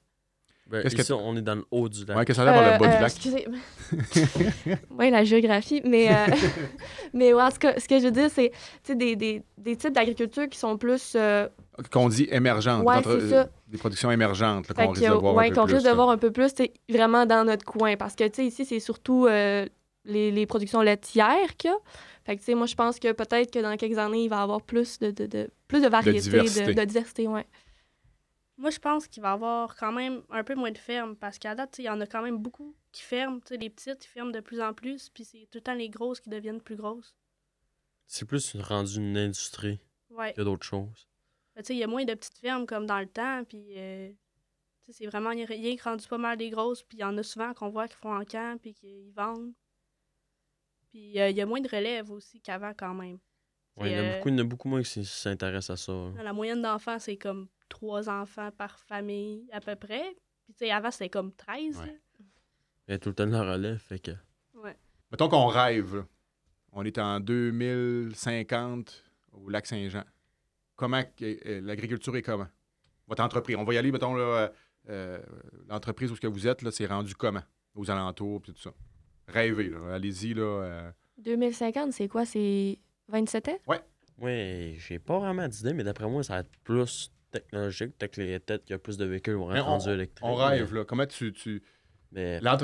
Ben, Qu'est-ce ici, que on est dans le haut du lac. Ouais, qu'est-ce que ça a l'air par le bas du lac? Excusez. Oui, la géographie. Mais, mais ouais, en tout cas, ce que je veux dire, c'est des types d'agriculture qui sont plus... Qu'on dit émergentes. Ouais, c'est ça. Des productions émergentes là, Fait qu'on risque de voir un peu qu'on plus. risque de là. voir un peu plus, c'est vraiment dans notre coin. Parce que, tu sais, ici, c'est surtout les productions laitières qu'il y a. Fait que, tu sais, moi, je pense que peut-être que dans quelques années, il va y avoir plus de variété, de diversité, ouais. Moi, je pense qu'il va y avoir quand même un peu moins de fermes parce qu'à date, il y en a quand même beaucoup qui ferment. Les petites, ils ferment de plus en plus, puis c'est tout le temps les grosses qui deviennent plus grosses. C'est plus rendu une industrie Ouais. que d'autres choses. Il y a moins de petites fermes comme dans le temps, puis c'est vraiment rien qui rendu pas mal des grosses, puis il y en a souvent qu'on voit qui font en camp, puis qu'ils vendent. Puis il y a moins de relève aussi qu'avant quand même. Ouais, il y en a beaucoup moins qui s'intéressent à ça. La moyenne d'enfants, c'est comme 3 enfants par famille à peu près. Puis avant, c'était comme 13. Ouais. Il y a tout le temps de la relève, fait que... Ouais. Mettons qu'on rêve. Là. On est en 2050 au lac Saint-Jean. Comment l'agriculture est comment? Votre entreprise. On va y aller, mettons, là, l'entreprise où ce que vous êtes, là, c'est rendu comment? Aux alentours, puis tout ça. Rêvez, là. Allez-y, là. 2050, c'est quoi? C'est 27 ans? Oui, j'ai pas vraiment d'idée, mais d'après moi, ça va être plus technologique. Peut-être qu'il y a plus de véhicules vont être rendus électriques. On rêve, là. Comment Mais... là,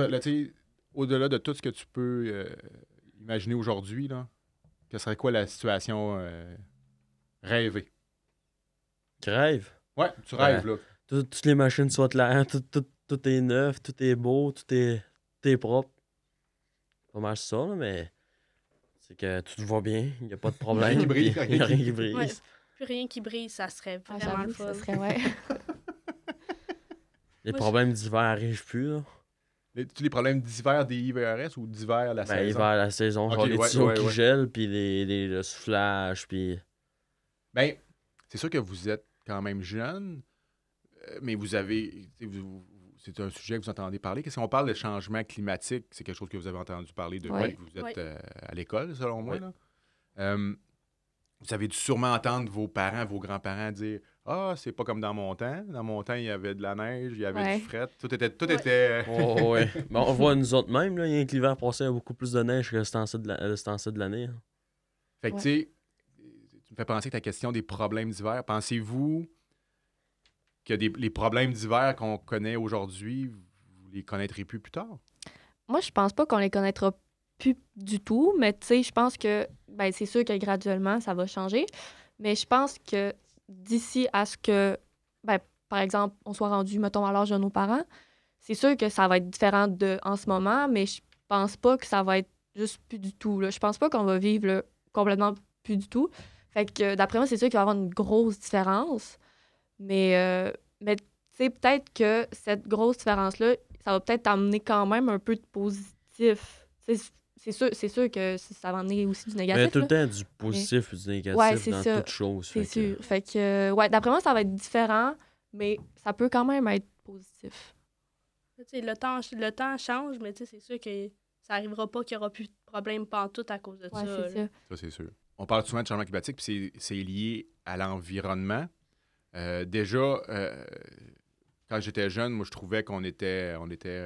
au-delà de tout ce que tu peux imaginer aujourd'hui, là, que serait quoi la situation rêvée? Rêve. Ouais, tu rêves, là. Toutes les machines sont claires, tout est neuf, tout est beau, tout est propre. Pas mal ça, là, mais c'est que tout va bien, il n'y a pas de problème. Rien qui brise, Il n'y a rien qui brise. Ouais. Plus rien qui brise, ça serait vraiment le fun. Ça serait, ouais. Les problèmes d'hiver n'arrivent plus, là. Les problèmes d'hiver des IVRS ou d'hiver la saison? Hiver, la saison, Ok, genre les ouais, tuyaux qui ouais. gèlent, puis le soufflage, puis... Ben, c'est sûr que vous êtes quand même jeune, mais vous avez... c'est un sujet que vous entendez parler. Qu'est-ce qu'on parle de changement climatique? C'est quelque chose que vous avez entendu parler depuis Ouais. que vous êtes à l'école, selon moi. Ouais. Là. Vous avez dû sûrement entendre vos parents, vos grands-parents dire « Ah, c'est pas comme dans mon temps. Dans mon temps, il y avait de la neige, il y avait du fret. Tout était... » Oh, ouais. Ben, on voit nous autres même, là, il y a un l'hiver passé, il y a beaucoup plus de neige que ce temps-ci de l'année. Hein. Fait que, tu sais, tu me fais penser que ta question des problèmes d'hiver. Pensez-vous que les problèmes d'hiver qu'on connaît aujourd'hui, vous les connaîtrez plus tard? Moi, je pense pas qu'on les connaîtra plus du tout, mais tu sais, je pense que, ben, c'est sûr que graduellement, ça va changer, mais je pense que d'ici à ce que, ben, par exemple, on soit rendu, mettons, à l'âge de nos parents, c'est sûr que ça va être différent en ce moment, mais je pense pas que ça va être juste plus du tout, là. Je pense pas qu'on va vivre là, complètement plus du tout. Fait que, d'après moi, c'est sûr qu'il va y avoir une grosse différence, mais tu sais, peut-être que cette grosse différence-là, ça va peut-être amener quand même un peu de positif. C'est sûr que ça va amener aussi du négatif. Mais il y a tout le là. temps du positif et du négatif Ouais, c'est dans ça. toute chose. C'est sûr. Fait que, ouais, d'après moi, ça va être différent, mais ça peut quand même être positif. Le temps change, mais c'est sûr que ça n'arrivera pas qu'il n'y aura plus de problème pantoute à cause de Ouais, ça. c'est ça. Ça, c'est sûr. On parle souvent de changement climatique, puis c'est lié à l'environnement. Déjà, quand j'étais jeune, moi, je trouvais qu'on était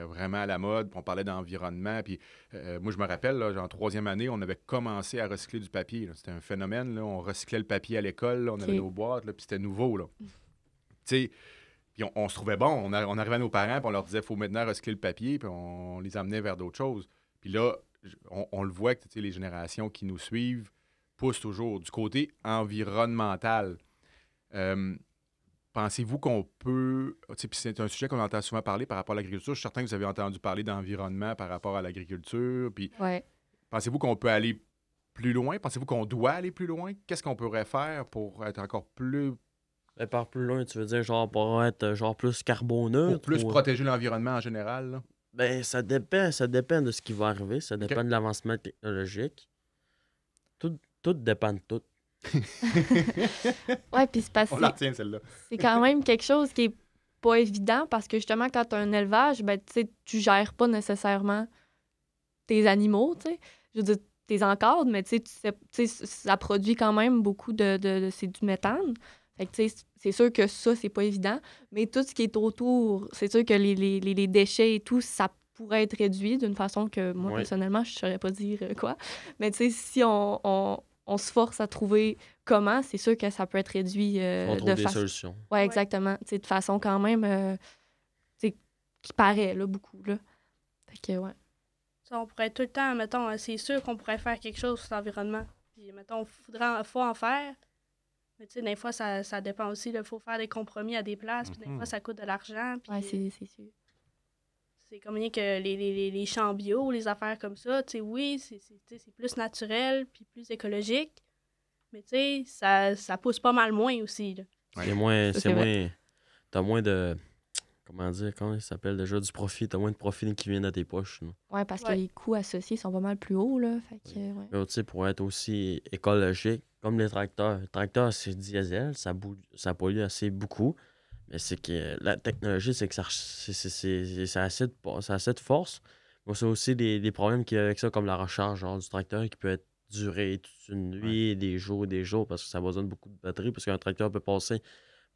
vraiment à la mode, puis on parlait d'environnement. Puis moi, je me rappelle, là, en 3e année, on avait commencé à recycler du papier. Là. C'était un phénomène. Là. On recyclait le papier à l'école, là. On avait nos boîtes, là, puis c'était nouveau. Là. Tu sais, puis on se trouvait bon. On arrivait à nos parents, puis on leur disait il faut maintenant recycler le papier, puis on les amenait vers d'autres choses. Puis là, on le voit que les générations qui nous suivent poussent toujours du côté environnemental. Pensez-vous qu'on peut... Puis c'est un sujet qu'on entend souvent parler par rapport à l'agriculture. Je suis certain que vous avez entendu parler d'environnement par rapport à l'agriculture. Puis Ouais. pensez-vous qu'on peut aller plus loin? Pensez-vous qu'on doit aller plus loin? Qu'est-ce qu'on pourrait faire pour être encore plus... Ben, par plus loin, tu veux dire genre pour être genre plus carboneux? Pour plus protéger l'environnement en général, là? Ben, ça dépend de ce qui va arriver, ça dépend de l'avancement technologique. Tout dépend de tout. Ouais, puis c'est parce On que la retient, celle-là. c'est quand même quelque chose qui est pas évident parce que justement, quand tu as un élevage, ben, tu sais, tu gères pas nécessairement tes animaux, tu sais. Je veux dire, tu les encadres, mais tu sais, ça produit quand même beaucoup c'est du méthane. Fait que, tu sais, c'est sûr que ça, c'est pas évident. Mais tout ce qui est autour, c'est sûr que les déchets et tout, ça pourrait être réduit d'une façon que moi, personnellement, je saurais pas dire quoi. Mais tu sais, si on se force à trouver comment, c'est sûr que ça peut être réduit On trouve des solutions. Oui, exactement. Tu sais, de façon quand même tu sais, qui paraît là, beaucoup. Là. Fait que, ouais. Ça, on pourrait tout le temps, mettons, c'est sûr qu'on pourrait faire quelque chose sur l'environnement. Puis, mettons, faut en faire. Mais tu sais, des fois, ça dépend aussi. Il faut faire des compromis à des places. Puis des fois, ça coûte de l'argent. Oui, c'est sûr. C'est comme rien que les champs bio, les affaires comme ça. Tu sais, oui, c'est plus naturel puis plus écologique. Mais tu sais, ça pousse pas mal moins aussi. Là. T'as moins de... Comment il s'appelle déjà? Du profit. T'as moins de profit qui vient dans tes poches. Oui, parce que les coûts associés sont pas mal plus hauts. Là, fait que, Mais tu sais, pour être aussi écologique, comme les tracteurs. Les tracteurs, c'est diesel, ça pollue assez beaucoup. Mais c'est que la technologie, c'est que ça a assez de force. Mais c'est aussi des problèmes qu'il y a avec ça, comme la recharge du tracteur qui peut durer toute une nuit, des jours, parce que ça a besoin de beaucoup de batterie. Parce qu'un tracteur peut passer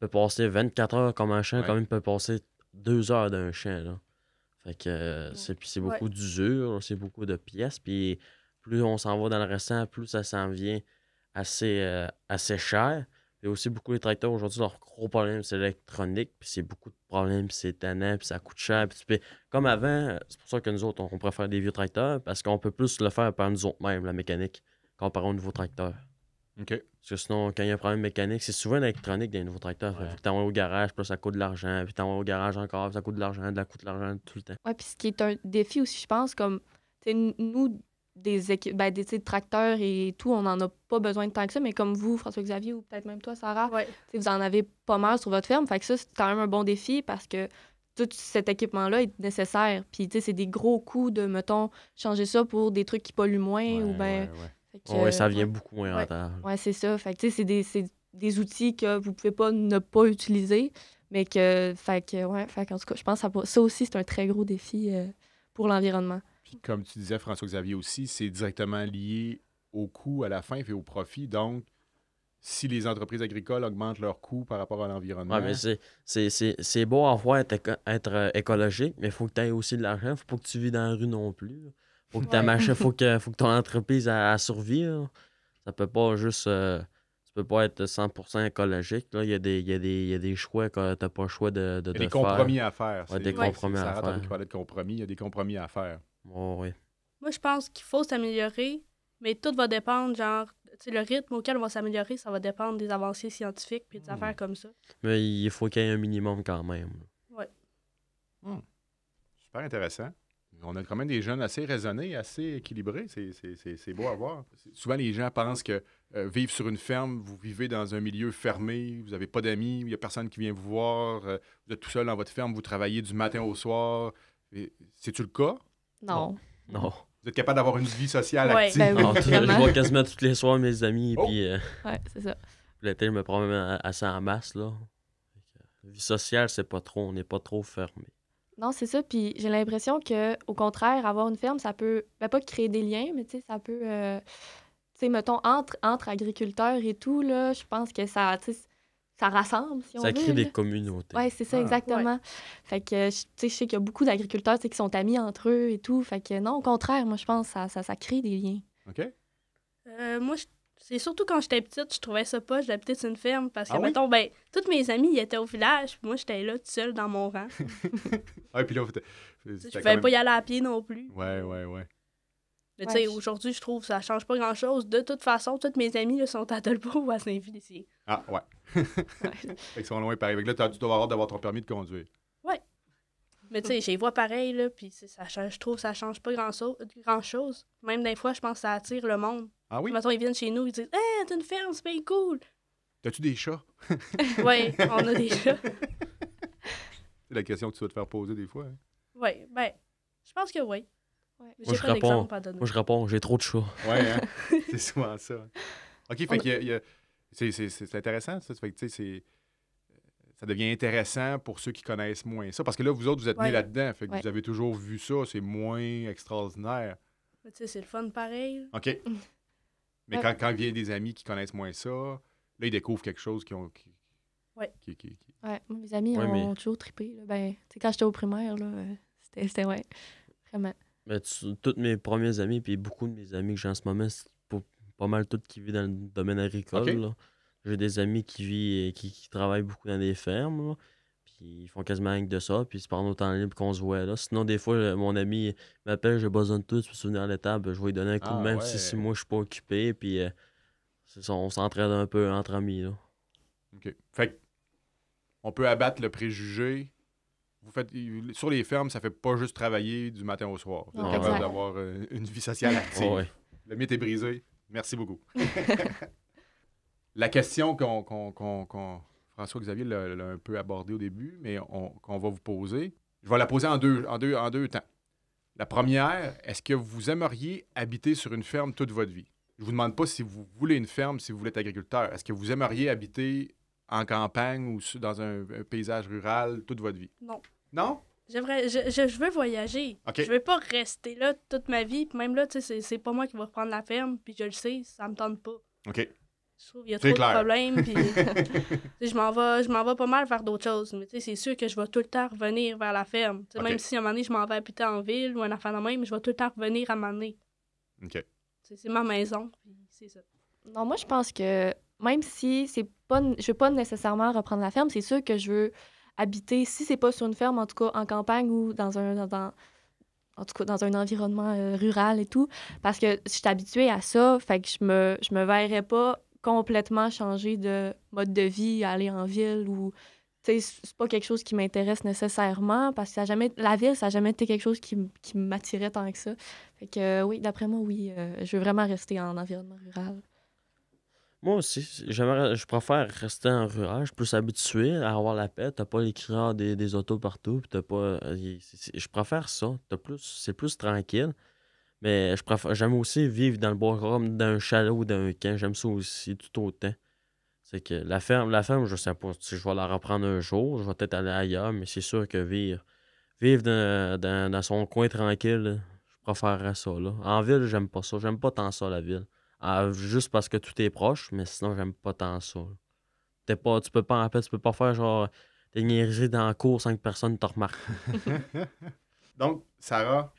24 heures comme un champ, comme il peut passer 2 heures d'un champ. Là. Fait que c'est beaucoup d'usure, c'est beaucoup de pièces. Puis plus on s'en va dans le restant, plus ça s'en vient assez cher. Il y a aussi beaucoup de tracteurs aujourd'hui, leur gros problème, c'est l'électronique, puis c'est beaucoup de problèmes, puis c'est tannant, puis ça coûte cher. Puis comme avant, c'est pour ça que nous autres, on préfère des vieux tracteurs, parce qu'on peut plus le faire par nous autres mêmes, la mécanique, comparé aux nouveaux tracteurs. OK. Parce que sinon, quand il y a un problème mécanique, c'est souvent l'électronique des nouveaux tracteurs. Fait que t'envoies au garage, puis là, ça coûte de l'argent, puis t'envoies au garage encore, puis ça coûte de l'argent, coûte de l'argent tout le temps. Oui, puis ce qui est un défi aussi, je pense, comme, nous, des tracteurs et tout, on n'en a pas besoin de tant que ça, mais comme vous, François-Xavier, ou peut-être même toi, Sarah, vous en avez pas mal sur votre ferme. Fait que ça, c'est quand même un bon défi parce que tout cet équipement-là est nécessaire. Puis, c'est des gros coûts de, mettons, changer ça pour des trucs qui polluent moins ou bien... ça vient beaucoup moins rentable. Oui, c'est ça. Fait que, c'est des outils que vous pouvez pas ne pas utiliser, mais que... Fait qu'en tout cas, je pense que ça aussi, c'est un très gros défi pour l'environnement. Puis comme tu disais, François-Xavier aussi, c'est directement lié au coût à la fin et au profit. Donc, si les entreprises agricoles augmentent leurs coûts par rapport à l'environnement... Oui, mais c'est beau à voir être écologique, mais il faut que tu aies aussi de l'argent. Faut pas que tu vis dans la rue non plus. Faut que faut que ton entreprise a survive. Ça peut pas juste... tu peux pas être 100% écologique. Là. Il y a des choix que tu n'as pas le choix de faire. Il y a des compromis à faire. Des compromis à faire. Sarah, tu parlais de compromis. Il y a des compromis à faire. Oh, oui. Moi, je pense qu'il faut s'améliorer, mais tout va dépendre, le rythme auquel on va s'améliorer, ça va dépendre des avancées scientifiques puis des affaires comme ça. Mais il faut qu'il y ait un minimum quand même. Oui. Super intéressant. On a quand même des jeunes assez raisonnés, assez équilibrés. C'est beau à voir. Souvent, les gens pensent que vivre sur une ferme, vous vivez dans un milieu fermé, vous n'avez pas d'amis, il n'y a personne qui vient vous voir, vous êtes tout seul dans votre ferme, vous travaillez du matin au soir. C'est-tu le cas? Non. Non. Vous êtes capable d'avoir une vie sociale active? Ben oui, je vois quasiment tous les soirs mes amis. Puis, c'est ça. L'été, je me promène assez en masse. Là. Vie sociale, c'est pas trop. On n'est pas trop fermé. Non, c'est ça. Puis j'ai l'impression que, au contraire, avoir une ferme, ça peut, pas créer des liens, mais ça peut, mettons, entre agriculteurs et tout, là, je pense que ça rassemble, si on veut. Ça crée des communautés. Oui, c'est ça, exactement. Ouais. Fait que, je sais qu'il y a beaucoup d'agriculteurs qui sont amis entre eux et tout. Fait que, non, au contraire, moi, je pense que ça crée des liens. OK. Moi, c'est surtout quand j'étais petite, je trouvais ça pas, j'habitais sur une ferme, parce que, mettons, toutes mes amies, ils étaient au village, puis moi, j'étais là, toute seule, dans mon rang. Puis là, je pouvais pas y aller à pied non plus. Ouais. Mais tu sais, aujourd'hui, je trouve que ça change pas grand-chose. De toute façon, toutes mes amies là, sont à Dolbeau ou à Saint-Ville ici. Ah, ouais. Ils sont loin, pareil. Là, tu dois avoir hâte d'avoir ton permis de conduire. Ouais. Mais tu sais, j'ai vois pareil, là, puis je trouve que ça change pas grand-chose. Même des fois, je pense que ça attire le monde. Ah oui? Mettons, ils viennent chez nous, ils disent « Hey, t'as une ferme, c'est bien cool! T'as-tu des chats? » Oui, on a des chats. C'est la question que tu vas te faire poser des fois. Hein? Oui, ben, je pense que oui. Ouais. J'ai pas d'exemple à donner. Moi, je réponds, j'ai trop de chats. Ouais, hein? C'est souvent ça. OK, fait que c'est intéressant, ça. Fait que, tu sais, ça devient intéressant pour ceux qui connaissent moins ça. Parce que là, vous autres, vous êtes nés là-dedans. Fait que vous avez toujours vu ça. C'est moins extraordinaire. Mais tu sais, c'est le fun pareil. OK. Mais quand il vient des amis qui connaissent moins ça, là, ils découvrent quelque chose qui ont... Ouais. Ouais, moi, mes amis ont toujours trippé. Là. Ben, tu sais, quand j'étais au primaire, là, c'était ouais, vraiment. Mais tous mes premiers amis, puis beaucoup de mes amis que j'ai en ce moment, c'est pas mal tout qui vivent dans le domaine agricole. OK. Là. J'ai des amis qui travaillent beaucoup dans des fermes, là, puis ils font quasiment rien que de ça, puis c'est pendant nos temps libre qu'on se voit là. Sinon, des fois, mon ami m'appelle, j'ai besoin de tout, tu peux souvenir à l'étable, je vais lui donner un coup de main, ouais. si moi je suis pas occupé, puis c'est ça, on s'entraide un peu entre amis. Là. OK. Fait que on peut abattre le préjugé. Vous faites, sur les fermes, ça fait pas juste travailler du matin au soir. Vous êtes Non, capable exact. d'avoir une vie sociale active. Ouais. Le mythe est brisé. Merci beaucoup. La question François-Xavier l'a un peu abordée au début, mais qu'on va vous poser, je vais la poser en deux temps. La première, est-ce que vous aimeriez habiter sur une ferme toute votre vie? Je vous demande pas si vous voulez une ferme, si vous voulez être agriculteur. Est-ce que vous aimeriez habiter en campagne ou dans un paysage rural toute votre vie? Non. Non? Je veux voyager. OK. Je veux pas rester là toute ma vie. Puis même là, tu sais, c'est pas moi qui va reprendre la ferme. Puis je le sais, ça me tente pas. OK. Je trouve qu'il y a C'est trop clair. de problèmes. Puis tu sais, je m'en vais pas mal faire d'autres choses. Mais tu sais, c'est sûr que je vais tout le temps revenir vers la ferme. Tu sais, OK. même si à un moment donné, je m'en vais habiter en ville ou un enfant de même, je vais tout le temps revenir à un moment donné. OK. Tu sais, c'est ma maison. Puis c'est ça. Non, moi, je pense que même si je veux pas nécessairement reprendre la ferme, c'est sûr que je veux habiter, si c'est pas sur une ferme, en tout cas en campagne ou dans un environnement rural et tout, parce que je suis habituée à ça, fait que je me verrais pas complètement changer de mode de vie, aller en ville ou... Tu sais, c'est pas quelque chose qui m'intéresse nécessairement, parce que la ville, ça n'a jamais été quelque chose qui m'attirait tant que ça. Fait que oui, d'après moi, oui, je veux vraiment rester en environnement rural. Moi aussi, je préfère rester en rural. Je suis plus habitué à avoir la paix. T'as pas les criards des autos partout. Puis t'as pas. Je préfère ça. C'est plus tranquille. Mais j'aime aussi vivre dans le bois comme dans un chalet ou dans un camp. J'aime ça aussi tout autant. C'est que la ferme, je sais pas si je vais la reprendre un jour. Je vais peut-être aller ailleurs, mais c'est sûr que vivre dans son coin tranquille, je préférerais ça. Là. En ville, j'aime pas ça. J'aime pas tant ça, la ville. Juste parce que tout est proche, mais sinon, j'aime pas tant ça. Tu peux pas, en fait, tu peux pas faire genre des niaiseries dans la cour sans que personne te remarque. Donc, Sarah,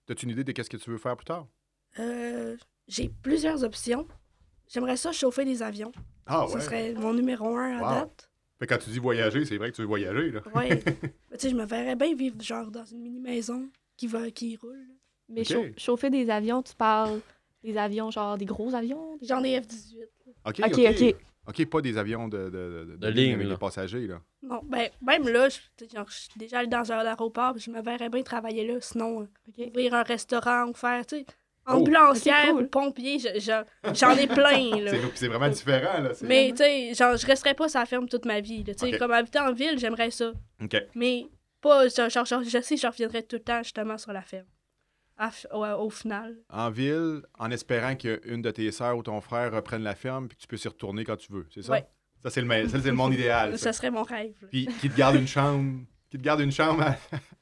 as-tu une idée de ce que tu veux faire plus tard? J'ai plusieurs options. J'aimerais ça chauffer des avions. Ah Ce serait mon numéro 1 à Wow. date. Fait que quand tu dis voyager, c'est vrai que tu veux voyager, là. Oui. Tu sais, je me verrais bien vivre genre dans une mini-maison qui roule. là. Mais OK. chauffer des avions, tu parles des avions, genre des gros avions? J'en ai F-18. là. OK. OK, pas des avions de ligne, avec là. des passagers, là. Non, ben, même là, je suis déjà allée dans un aéroport, puis je me verrais bien travailler là. Sinon, OK. ouvrir un restaurant ou faire, tu sais, Oh. ambulancière Ok, cool. ou pompier, j'en ai plein, là. C'est vraiment différent, là. Mais, tu sais, genre, je resterais pas sur la ferme toute ma vie, là. Tu sais, Ok. comme habiter en ville, j'aimerais ça. OK. Mais pas, je sais, je reviendrais tout le temps, justement, sur la ferme. Au final. En ville, en espérant qu'une de tes sœurs ou ton frère reprenne la ferme puis que tu peux y retourner quand tu veux, c'est ça? Ouais. Ça, c'est le monde idéal. Ça serait mon rêve. là. Puis qui te garde une chambre... Qui te garde une chambre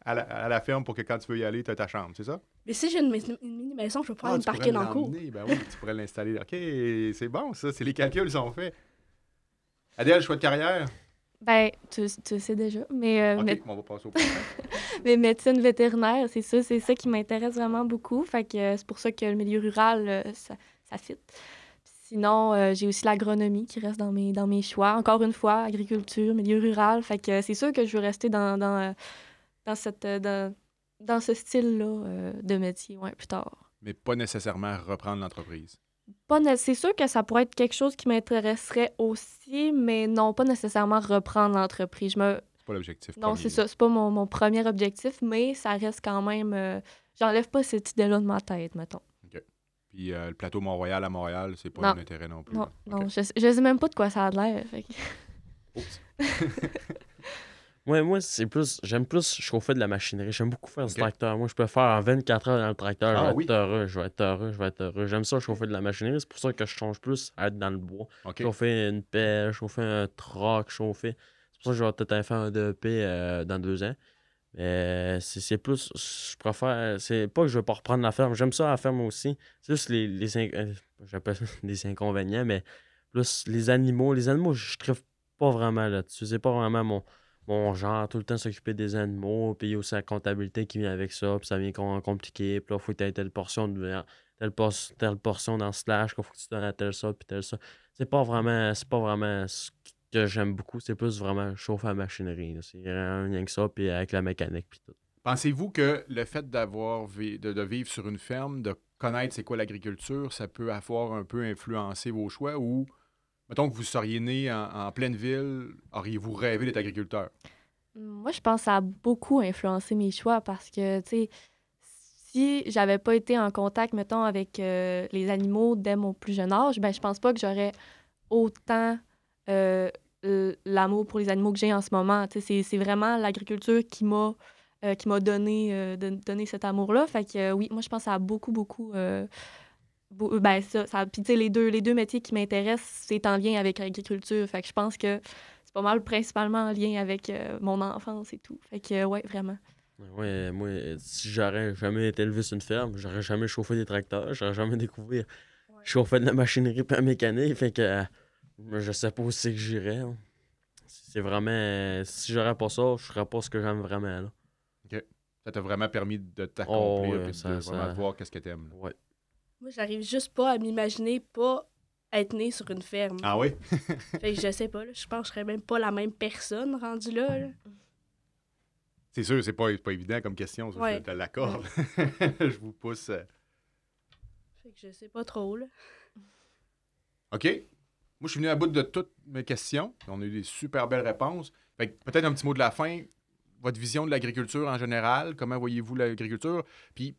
à la ferme pour que quand tu veux y aller, tu as ta chambre, c'est ça? Mais si j'ai une mini-maison, je vais pouvoir me tu parquer pourrais dans le cours. l'emmener. Ben oui, tu pourrais l'installer. OK, c'est bon, ça. C'est les calculs sont faits. Adèle, choix de carrière? Ben, tu sais déjà, mais, OK, on va passer au prochain. mais médecine vétérinaire, c'est ça qui m'intéresse vraiment beaucoup. Fait que c'est pour ça que le milieu rural, ça fit. Sinon, j'ai aussi l'agronomie qui reste dans mes choix. Encore une fois, agriculture, milieu rural. Fait que c'est sûr que je veux rester dans ce style-là de métier, ouais, plus tard. Mais pas nécessairement reprendre l'entreprise. C'est sûr que ça pourrait être quelque chose qui m'intéresserait aussi, mais non, pas nécessairement reprendre l'entreprise. C'est pas l'objectif Non, premier. c'est ça. C'est pas mon premier objectif, mais ça reste quand même... j'enlève pas cette idée-là de ma tête, mettons. Puis le plateau Mont-Royal à Montréal, c'est pas Non. un intérêt non plus. Non, là. non, OK. je sais même pas de quoi ça a l'air. Fait que- Oups. Ouais, moi, c'est plus. J'aime plus chauffer de la machinerie. J'aime beaucoup faire du Ok. tracteur. Moi, je peux faire en 24 heures dans le tracteur. Ah Je vais oui. être heureux, je vais être heureux, je vais être heureux. J'aime ça chauffer de la machinerie. C'est pour ça que je change plus à être dans le bois. OK. Chauffer une pelle, chauffer un troc, chauffer. C'est pour ça que je vais peut-être faire un DEP dans 2 ans. Mais c'est plus. Je préfère. C'est pas que je veux pas reprendre la ferme. J'aime ça à la ferme aussi. C'est juste j'appelle ça des inconvénients, mais plus les animaux. Les animaux, je trouve pas vraiment là-dessus. C'est pas vraiment mon genre. Tout le temps s'occuper des animaux. Puis il y a aussi la comptabilité qui vient avec ça. Puis ça vient compliqué. Puis là, il faut que tu aies telle portion telle portion dans Slash. Qu'il faut que tu donnes à telle ça. Puis telle ça. C'est pas vraiment ce que j'aime beaucoup. C'est plus vraiment chauffer la machinerie, là. C'est rien que ça. Puis avec la mécanique. Puis tout. Pensez-vous que le fait de vivre sur une ferme, de connaître c'est quoi l'agriculture, ça peut avoir un peu influencé vos choix ou, mettons que vous seriez né en pleine ville, auriez-vous rêvé d'être agriculteur? Moi, je pense que ça a beaucoup influencé mes choix parce que, tu sais, si j'avais pas été en contact, mettons, avec les animaux dès mon plus jeune âge, ben je pense pas que j'aurais autant l'amour pour les animaux que j'ai en ce moment. Tu sais, c'est vraiment l'agriculture qui m'a donné cet amour-là. Fait que oui, moi, je pense que ça a beaucoup... ben ça puis tu sais, les deux métiers qui m'intéressent, c'est en lien avec l'agriculture. Fait que je pense que c'est pas mal principalement en lien avec mon enfance et tout. Fait que ouais, vraiment. Ouais, moi, si j'aurais jamais été élevé sur une ferme, j'aurais jamais chauffé des tracteurs, j'aurais jamais découvert chauffer de la machinerie et la mécanique. Fait que je sais pas où c'est que j'irais, hein. C'est vraiment. Si j'aurais pas ça, je ferais pas ce que j'aime vraiment, là. Ça t'a vraiment permis de t'accomplir Oh, ouais, et de ça- vraiment ça- voir qu'est-ce que t'aimes. là. Ouais. Moi, j'arrive juste pas à m'imaginer pas être née sur une ferme. Ah oui? Fait que je sais pas, là, je pense que je serais même pas la même personne rendue là. C'est sûr, c'est pas évident comme question, ça, Ouais. je te l'accorde. Je vous pousse. Fait que je sais pas trop, là. OK. Moi, je suis venu à bout de toutes mes questions. On a eu des super belles réponses. Fait que peut-être un petit mot de la fin. Votre vision de l'agriculture en général, comment voyez-vous l'agriculture? Puis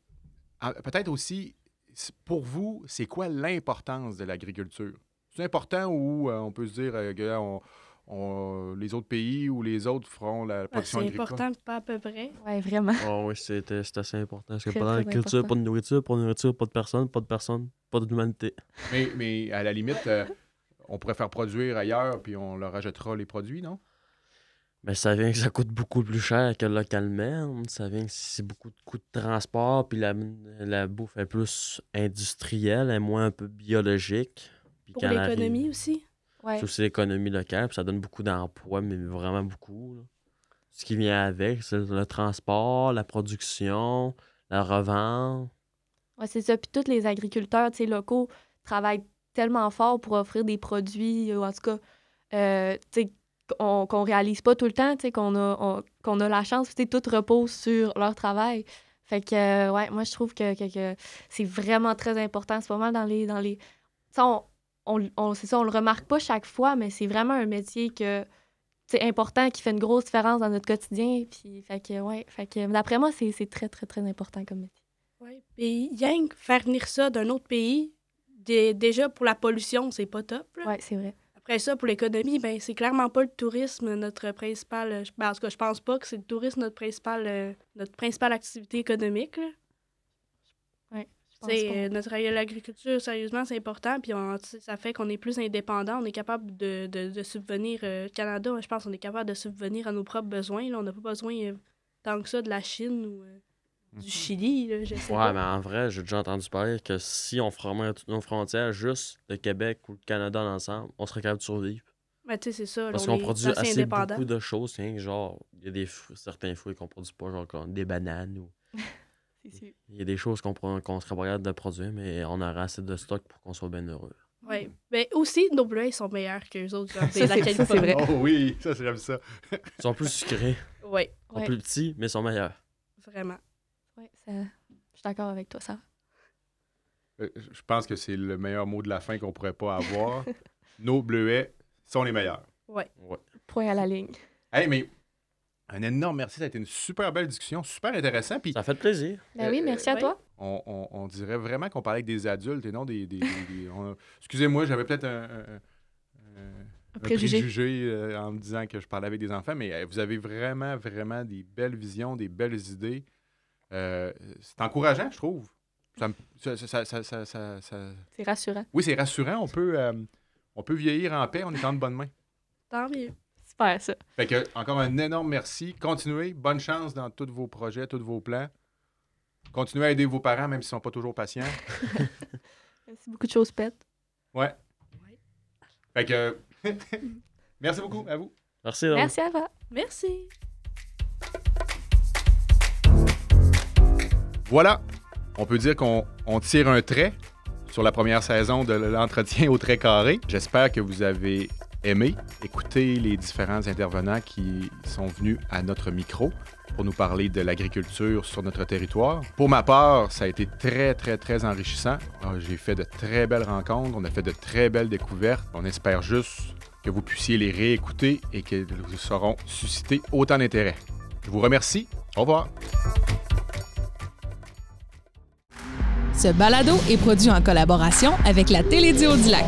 peut-être aussi, pour vous, c'est quoi l'importance de l'agriculture? C'est important ou on peut se dire que les autres pays ou les autres feront la production C'est agricole? important, pas à peu près. Ouais, vraiment. Oh, oui, c'est assez important. Parce que Très, pas très d'agriculture, important. pas de nourriture, pas de personne, pas d'humanité. Mais à la limite, on pourrait faire produire ailleurs puis on leur achètera les produits, non? Mais ça vient que ça coûte beaucoup plus cher que localement. Ça vient que c'est beaucoup de coûts de transport, puis la bouffe est plus industrielle, elle est moins un peu biologique. Puis Pour quand elle arrive- l'économie aussi. Ouais. C'est aussi l'économie locale, puis ça donne beaucoup d'emplois, mais vraiment beaucoup, là. Ce qui vient avec, c'est le transport, la production, la revente. Ouais, c'est ça. Puis tous les agriculteurs, tu sais, locaux travaillent tellement fort pour offrir des produits, ou en tout cas, tu sais, qu'on réalise pas tout le temps, tu sais, qu'on a la chance, tu sais, tout repose sur leur travail. Fait que, ouais, moi, je trouve que c'est vraiment très important. C'est pas mal dans les... Tu sais, c'est ça, on le remarque pas chaque fois, mais c'est vraiment un métier que c'est important, qui fait une grosse différence dans notre quotidien. Puis, fait que d'après moi, c'est très, très, très important comme métier. Ouais. Puis, rien que faire venir ça d'un autre pays, déjà pour la pollution, c'est pas top, là. Ouais, c'est vrai. Après ça, pour l'économie, ben c'est clairement pas le tourisme notre principal... Ben, en tout cas, je pense pas que c'est le tourisme notre principale activité économique, là. Ouais, je pense Tu pas. sais, l'agriculture, sérieusement, c'est important. Puis ça fait qu'on est plus indépendant. On est capable de subvenir. Canada, je pense qu'on est capable de subvenir à nos propres besoins. Là. On n'a pas besoin tant que ça de la Chine ou du Chili. Là, je sais Ouais, pas. mais en vrai, j'ai déjà entendu parler que si on fermait toutes nos frontières, juste le Québec ou le Canada ensemble, on serait capable de survivre. Mais tu sais, c'est ça. Là, Parce on qu'on est produit assez assez indépendant. beaucoup de choses. Hein, genre, il y a certains fruits qu'on produit pas, genre comme des bananes. Ou C'est sûr. il y a des choses qu'on serait pas capable de produire, mais on aura assez de stock pour qu'on soit bien heureux. Ouais. Mais aussi, nos bleus, ils sont meilleurs qu'eux autres. Genre, Ça, des c'est vrai. Oh oui, ça, j'aime ça. Ils sont plus sucrés, Oui, ils sont Ouais. plus petits, mais ils sont meilleurs. vraiment. Ouais, je suis d'accord avec toi, ça. Je pense que c'est le meilleur mot de la fin qu'on pourrait pas avoir. Nos bleuets sont les meilleurs. Ouais. Point à la ligne. Hey, mais un énorme merci. Ça a été une super belle discussion, super intéressant. Puis Ça fait plaisir. Ben oui, merci à ouais. toi. on dirait vraiment qu'on parlait avec des adultes et non excusez-moi, j'avais peut-être un préjugé en me disant que je parlais avec des enfants, mais vous avez vraiment, vraiment des belles visions, des belles idées. C'est encourageant, je trouve. C'est rassurant. Oui, c'est rassurant. On peut vieillir en paix, on est en de bonnes mains. Tant mieux. Super, ça. Fait que, encore un énorme merci. Continuez. Bonne chance dans tous vos projets, tous vos plans. Continuez à aider vos parents, même s'ils ne sont pas toujours patients. Si beaucoup de choses pètent. Ouais. Fait que, merci beaucoup à vous. Merci, Laure. Merci à vous. Merci. Voilà. On peut dire qu'on tire un trait sur la première saison de l'entretien au trait carré. J'espère que vous avez aimé écouter les différents intervenants qui sont venus à notre micro pour nous parler de l'agriculture sur notre territoire. Pour ma part, ça a été très, très, très enrichissant. J'ai fait de très belles rencontres, on a fait de très belles découvertes. On espère juste que vous puissiez les réécouter et qu'elles vous sauront susciter autant d'intérêt. Je vous remercie. Au revoir. Ce balado est produit en collaboration avec la Télédio du Lac.